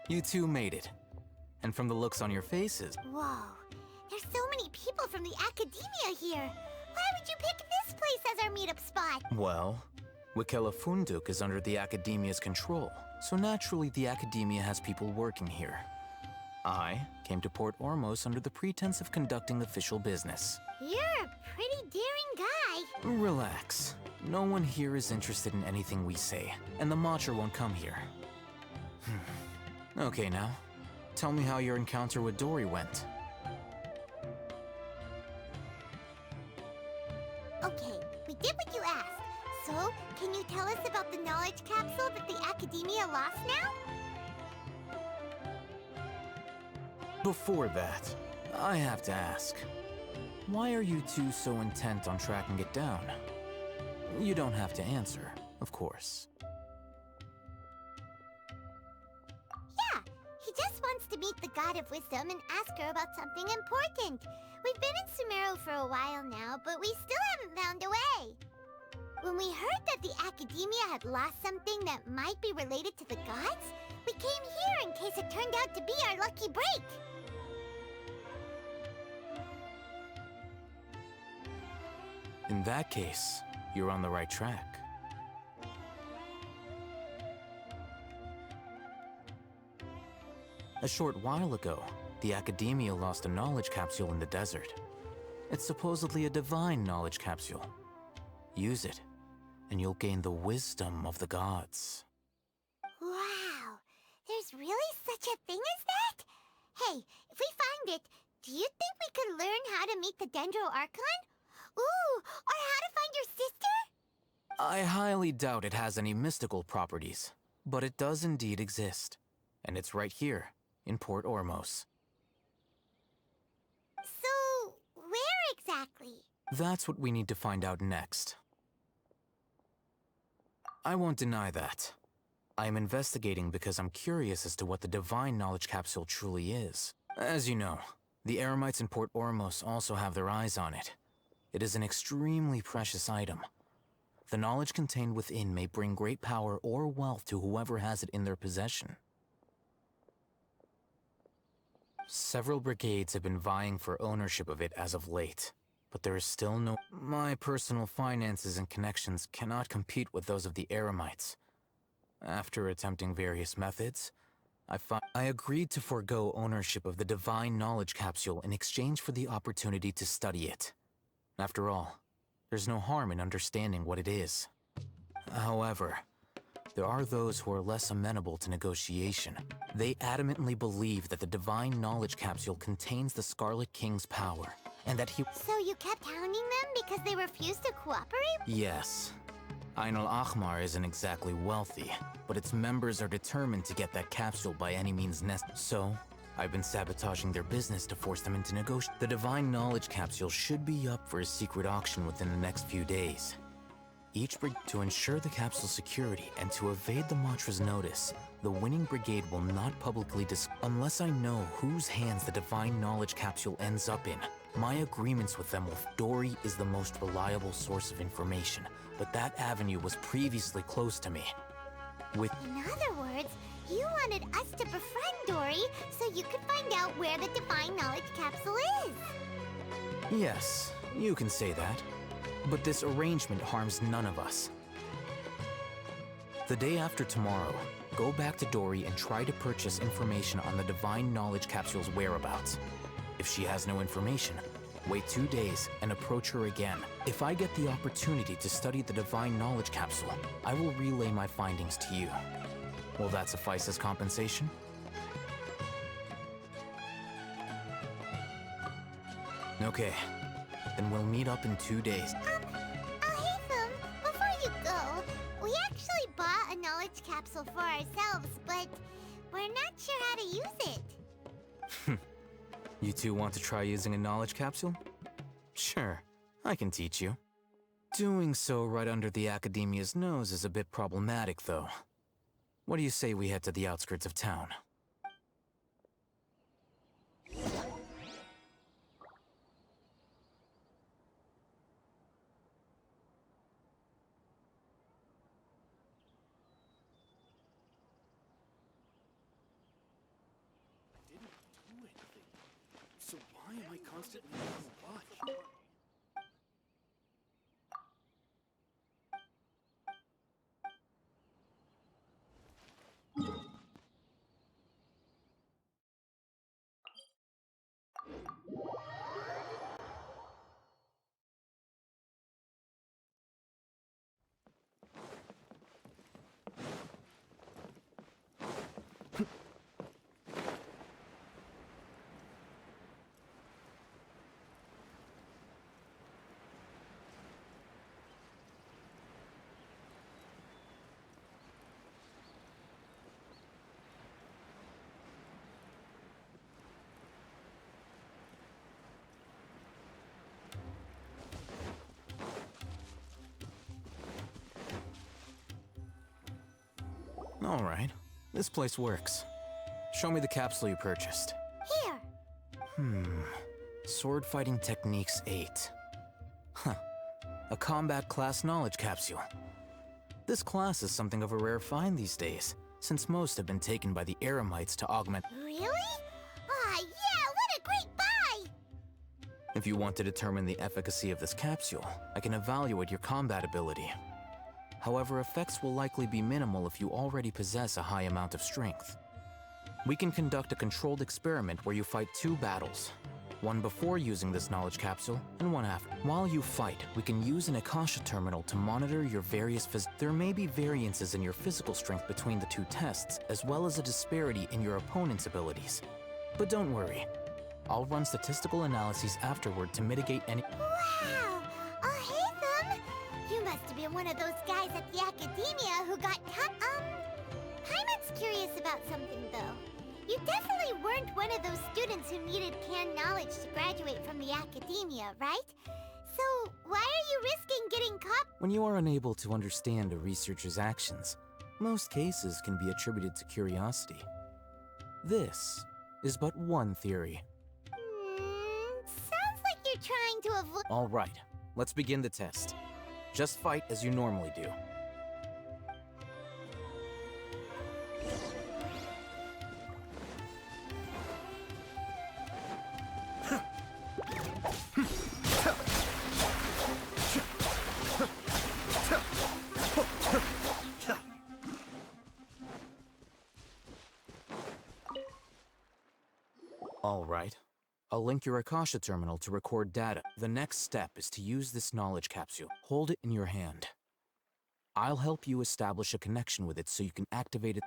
You two made it. And from the looks on your faces... Whoa. There's so many people from the Academia here. Why would you pick this place as our meetup spot? Well, Wakela Funduk is under the Academia's control, so naturally the Academia has people working here. I came to Port Ormos under the pretense of conducting official business. You're a pretty daring guy. Relax. No one here is interested in anything we say, and the Matcha won't come here. Okay, now, tell me how your encounter with Dory went. Okay, we did what you asked. So, can you tell us about the knowledge capsule that the Academia lost now? Before that, I have to ask, why are you two so intent on tracking it down? You don't have to answer, of course. Yeah, he just wants to meet the God of Wisdom and ask her about something important. We've been in Sumeru for a while now, but we still haven't found a way. When we heard that the Academia had lost something that might be related to the gods, we came here in case it turned out to be our lucky break. In that case, you're on the right track. A short while ago, the Academia lost a knowledge capsule in the desert. It's supposedly a divine knowledge capsule. Use it, and you'll gain the wisdom of the gods. Wow, there's really such a thing as that? Hey, if we find it, do you think we could learn how to meet the Dendro Archon? Ooh, or how to find your sister? I highly doubt it has any mystical properties, but it does indeed exist. And it's right here, in Port Ormos. So, where exactly? That's what we need to find out next. I won't deny that. I am investigating because I'm curious as to what the divine knowledge capsule truly is. As you know, the Eremites in Port Ormos also have their eyes on it. It is an extremely precious item. The knowledge contained within may bring great power or wealth to whoever has it in their possession. Several brigades have been vying for ownership of it as of late, but there is still no... My personal finances and connections cannot compete with those of the Eremites. After attempting various methods, I agreed to forego ownership of the divine knowledge capsule in exchange for the opportunity to study it. After all, there's no harm in understanding what it is. However, there are those who are less amenable to negotiation. They adamantly believe that the divine knowledge capsule contains the Scarlet King's power, and that he... So you kept hounding them because they refused to cooperate? Yes. Ain al-Ahmar isn't exactly wealthy, but its members are determined to get that capsule by any means necessary. So, I've been sabotaging their business to force them into negotiation. The divine knowledge capsule should be up for a secret auction within the next few days. Each to ensure the capsule's security and to evade the Matra's notice, the winning brigade will not publicly unless I know whose hands the divine knowledge capsule ends up in. My agreements with them with Dory is the most reliable source of information, but that avenue was previously closed to me. In other words, you wanted us to befriend Dory so you could find out where the divine knowledge capsule is. Yes, you can say that. But this arrangement harms none of us. The day after tomorrow, go back to Dory and try to purchase information on the divine knowledge capsule's whereabouts. If she has no information, wait 2 days and approach her again. If I get the opportunity to study the divine knowledge capsule, I will relay my findings to you. Will that suffice as compensation? Okay, then we'll meet up in 2 days. Alhaitham, before you go, we actually bought a knowledge capsule capsule for ourselves, but we're not sure how to use it. You two want to try using a knowledge capsule? Sure, I can teach you. Doing so right under the Academia's nose is a bit problematic, though. What do you say we head to the outskirts of town? So why am I constantly being watched? All right, this place works. Show me the capsule you purchased. Here. Sword Fighting Techniques 8. Huh. A combat class knowledge capsule. This class is something of a rare find these days, since most have been taken by the Eremites to augment. Really? Aw, yeah, what a great buy! If you want to determine the efficacy of this capsule, I can evaluate your combat ability. However, effects will likely be minimal if you already possess a high amount of strength. We can conduct a controlled experiment where you fight 2 battles, one before using this knowledge capsule and one after. While you fight, we can use an Akasha terminal to monitor your various There may be variances in your physical strength between the 2 tests, as well as a disparity in your opponent's abilities. But don't worry, I'll run statistical analyses afterward to mitigate any— Wow! Oh, hey, Thumb! You must have been one of those guys at the Academia who got Paimon's curious about something, though. You definitely weren't one of those students who needed canned knowledge to graduate from the Academia, right? So, why are you risking getting caught? When you are unable to understand a researcher's actions, most cases can be attributed to curiosity. This is but one theory. Sounds like you're trying to avoid— All right, let's begin the test. Just fight as you normally do. All right. I'll link your Akasha terminal to record data. The next step is to use this knowledge capsule. Hold it in your hand. I'll help you establish a connection with it so you can activate it.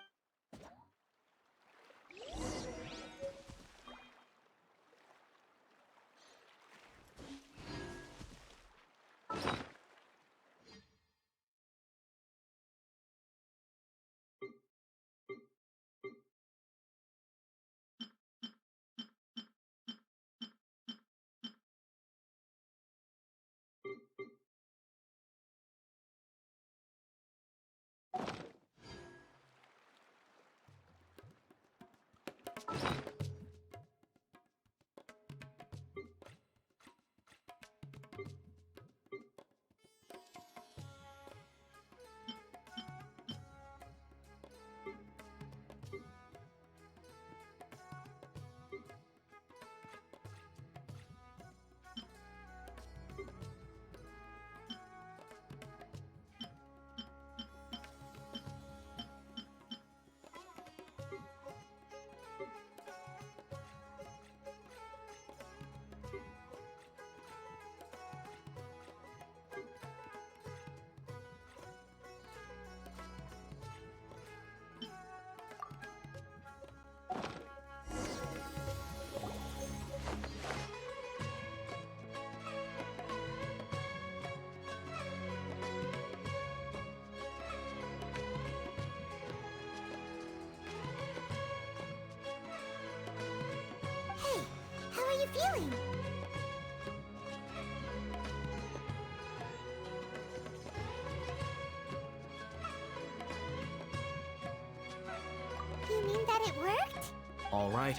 All right.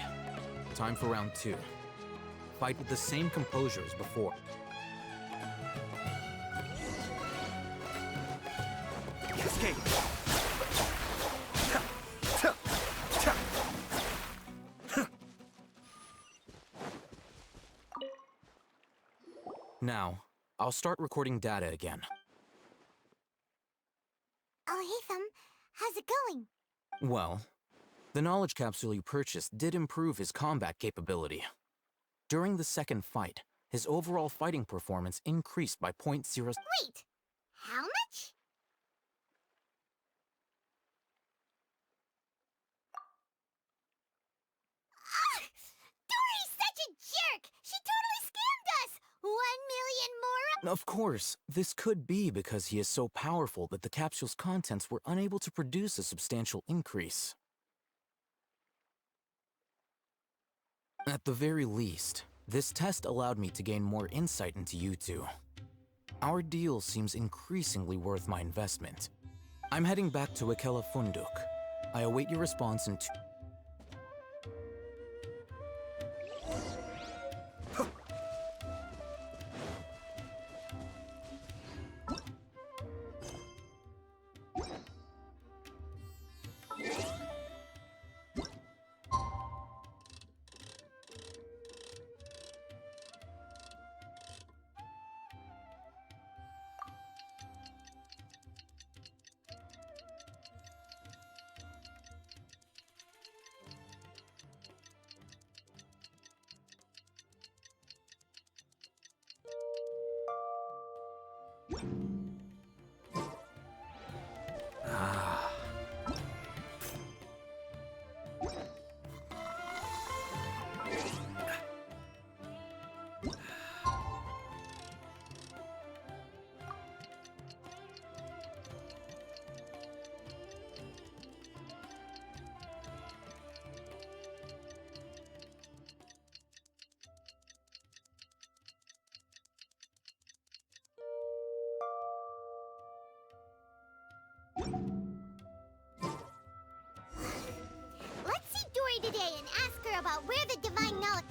Time for round 2. Fight with the same composure as before. Cascade! Now, I'll start recording data again. Oh, hey, Thumb. How's it going? Well, the knowledge capsule you purchased did improve his combat capability. During the second fight, his overall fighting performance increased by 0.0. Wait, how much? Ah! Dory's such a jerk! She totally scammed us! 1 million more? Of course, this could be because he is so powerful that the capsule's contents were unable to produce a substantial increase. At the very least, this test allowed me to gain more insight into you two. Our deal seems increasingly worth my investment. I'm heading back to Ikela Funduk. I await your response in 2. Let's see Dory today and ask her about where the divine knowledge...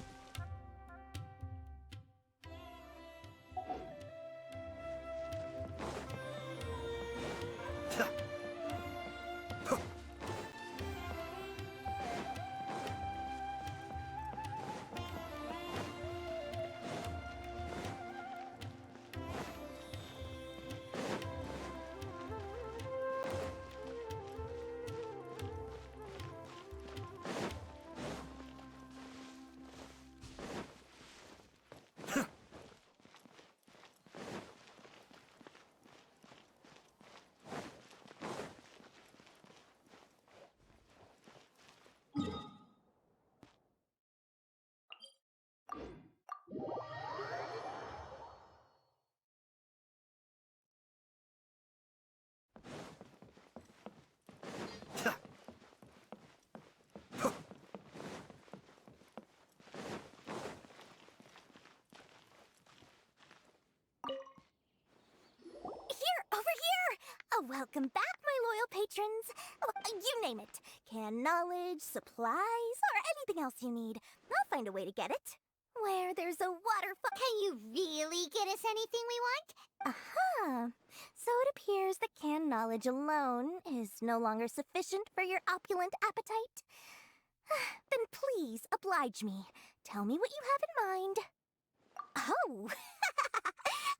Welcome back, my loyal patrons. You name it. Canned knowledge, supplies, or anything else you need. I'll find a way to get it. Where there's a waterfall... Can you really get us anything we want? Uh-huh. So it appears that canned knowledge alone is no longer sufficient for your opulent appetite. Then please, oblige me. Tell me what you have in mind. Oh!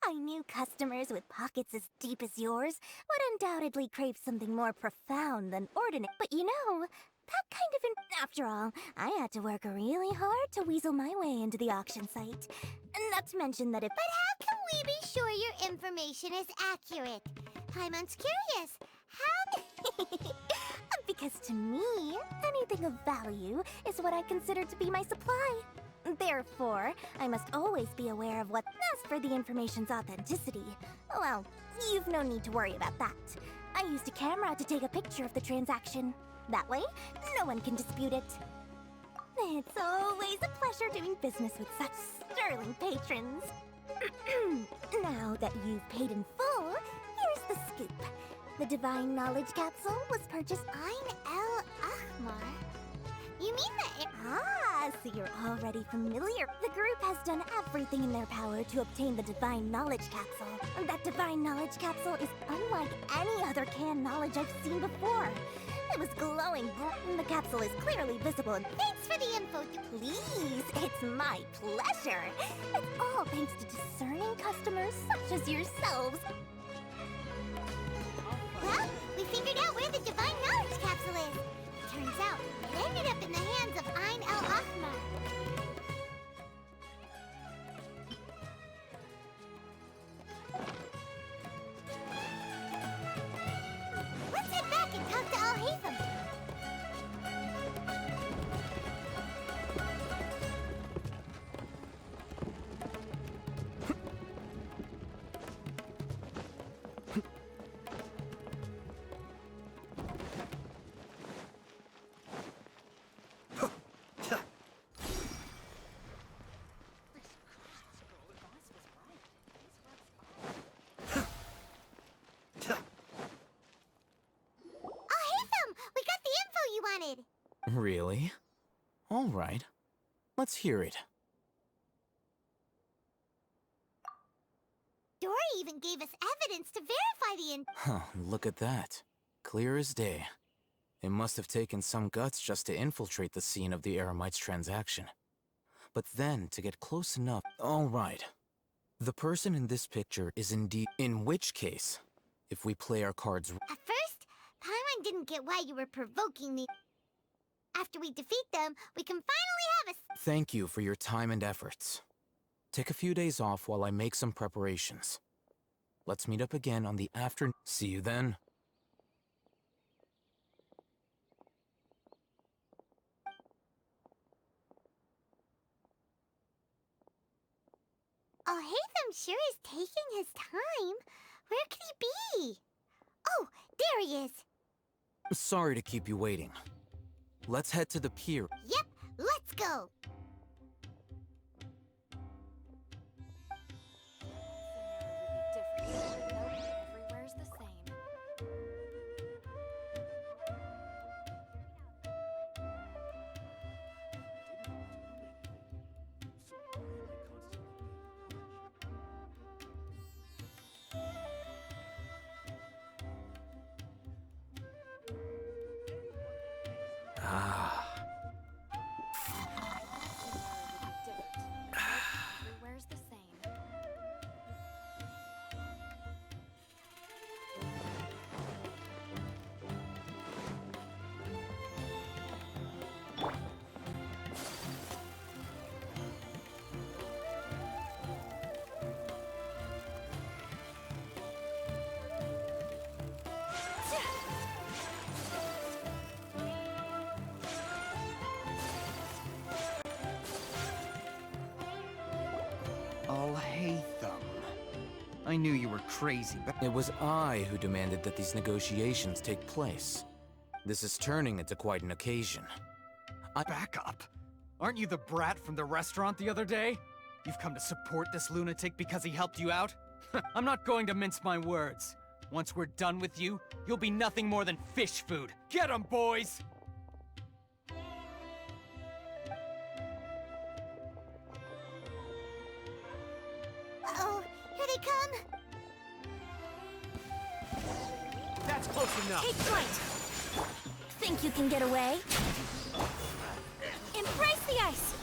I knew customers with pockets as deep as yours would undoubtedly crave something more profound than ordinary. But you know, that kind of... After all, I had to work really hard to weasel my way into the auction site. Not to mention that if... But how can we be sure your information is accurate? Paimon's curious. How... Because to me, anything of value is what I consider to be my supply. Therefore, I must always be aware of what... As for the information's authenticity, well, you've no need to worry about that. I used a camera to take a picture of the transaction. That way, no one can dispute it. It's always a pleasure doing business with such sterling patrons. Now that you've paid in full, here's the scoop. The Divine Knowledge Capsule was purchased Ain El Ahmar. You You mean the... So you're already familiar. The group has done everything in their power to obtain the Divine Knowledge Capsule. That Divine Knowledge Capsule is unlike any other canned knowledge I've seen before. It was glowing. The capsule is clearly visible. Thanks for the info. Please, it's my pleasure. It's all thanks to discerning customers such as yourselves. Well, we figured out where the Divine Knowledge Capsule is. Turns out, it ended up in the hands of Ein el-Ahmar. Let's head back and talk to Al-Haytham. We got the info you wanted! Really? All right. Let's hear it. Dory even gave us evidence to verify the info. Huh, look at that. Clear as day. It must have taken some guts just to infiltrate the scene of the Eremites transaction. But then, to get close enough... All right. The person in this picture is indeed... In which case, if we play our cards... At first, Paimon didn't get why you were provoking me. After we defeat them, we can finally have a... Thank you for your time and efforts. Take a few days off while I make some preparations. Let's meet up again on the afternoon. See you then. Al-Haytham sure is taking his time. Where could he be? Oh, there he is. Sorry to keep you waiting. Let's head to the pier. Yep, let's go. Everywhere's the same. Ah. Everywhere's the same. Al-Haytham. I knew you were crazy, but... It was I who demanded that these negotiations take place. This is turning into quite an occasion. Back up! Aren't you the brat from the restaurant the other day? You've come to support this lunatic because he helped you out? I'm not going to mince my words. Once we're done with you, you'll be nothing more than fish food. Get 'em, boys! Uh-oh, here they come. That's close enough. Take flight! Think you can get away? Embrace the ice!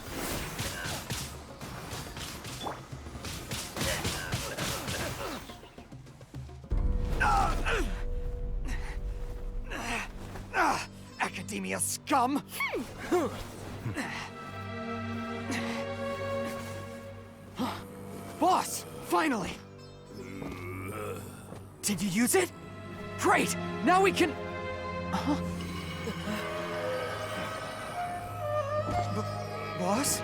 Academia scum! Boss! Finally! Did you use it? Great! Now we can... Boss? Boss!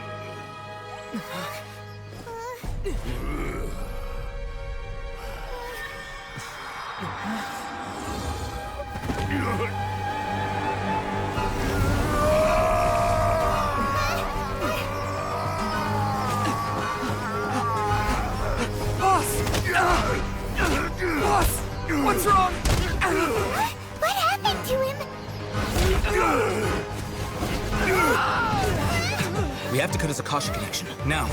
What's wrong? What happened to him? We have to cut his Akasha connection, now.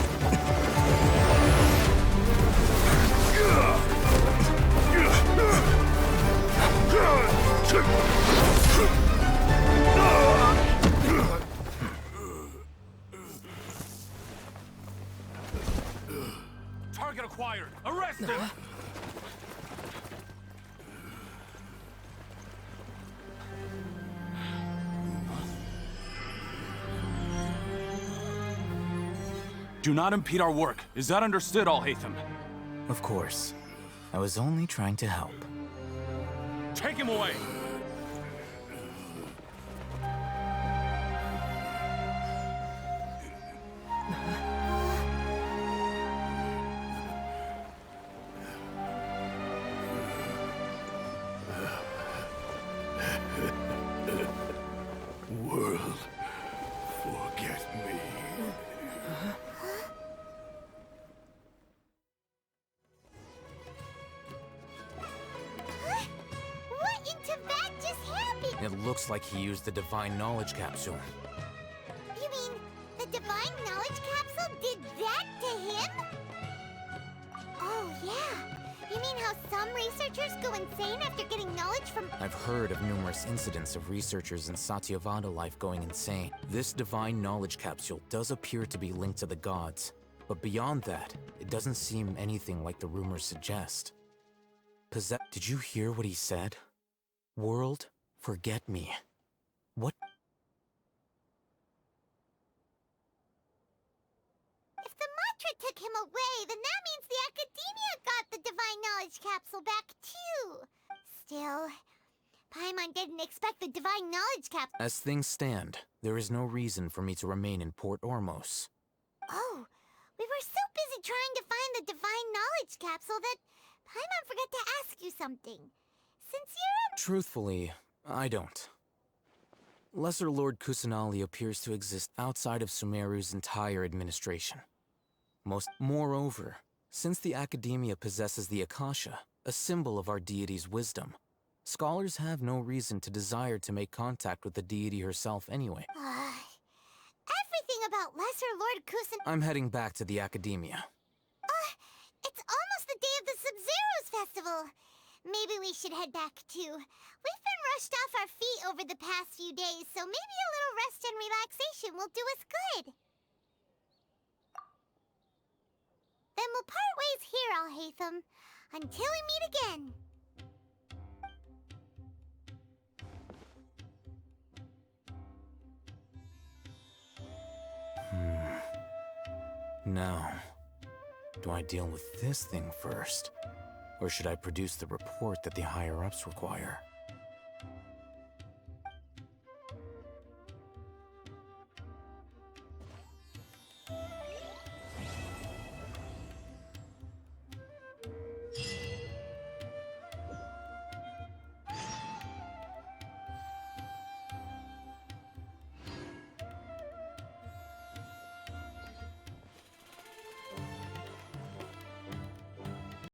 Target acquired! Arrest him! Do not impede our work. Is that understood, Al-Haytham? Of course. I was only trying to help. Take him away! World, forget me. What in Tibet just happened? It looks like he used the Divine Knowledge Capsule. You mean the Divine Knowledge Capsule did that to him? Oh, yeah. You mean how some researchers go insane after getting knowledge from... I've heard of numerous incidents of researchers in Satyavada life going insane. This Divine Knowledge Capsule does appear to be linked to the gods, but beyond that, it doesn't seem anything like the rumors suggest. Did you hear what he said? World, forget me. What? If the mantra took him away, then that means the Academia got the Divine Knowledge Capsule back too. Still, Paimon didn't expect the Divine Knowledge Capsule. As things stand, there is no reason for me to remain in Port Ormos. Oh, we were so busy trying to find the Divine Knowledge Capsule that Paimon forgot to ask you something. Since you're Truthfully, I don't. Lesser Lord Kusanali appears to exist outside of Sumeru's entire administration. Moreover, since the Academia possesses the Akasha, a symbol of our deity's wisdom, scholars have no reason to desire to make contact with the deity herself anyway. everything about Lesser Lord Kusan... I'm heading back to the Academia. It's almost the day of the Sub-Zeros Festival. Maybe we should head back too. We've been rushed off our feet over the past few days, so maybe a little rest and relaxation will do us good. Then we'll part ways here, Al-Haytham, until we meet again. Now, do I deal with this thing first? Or should I produce the report that the higher-ups require?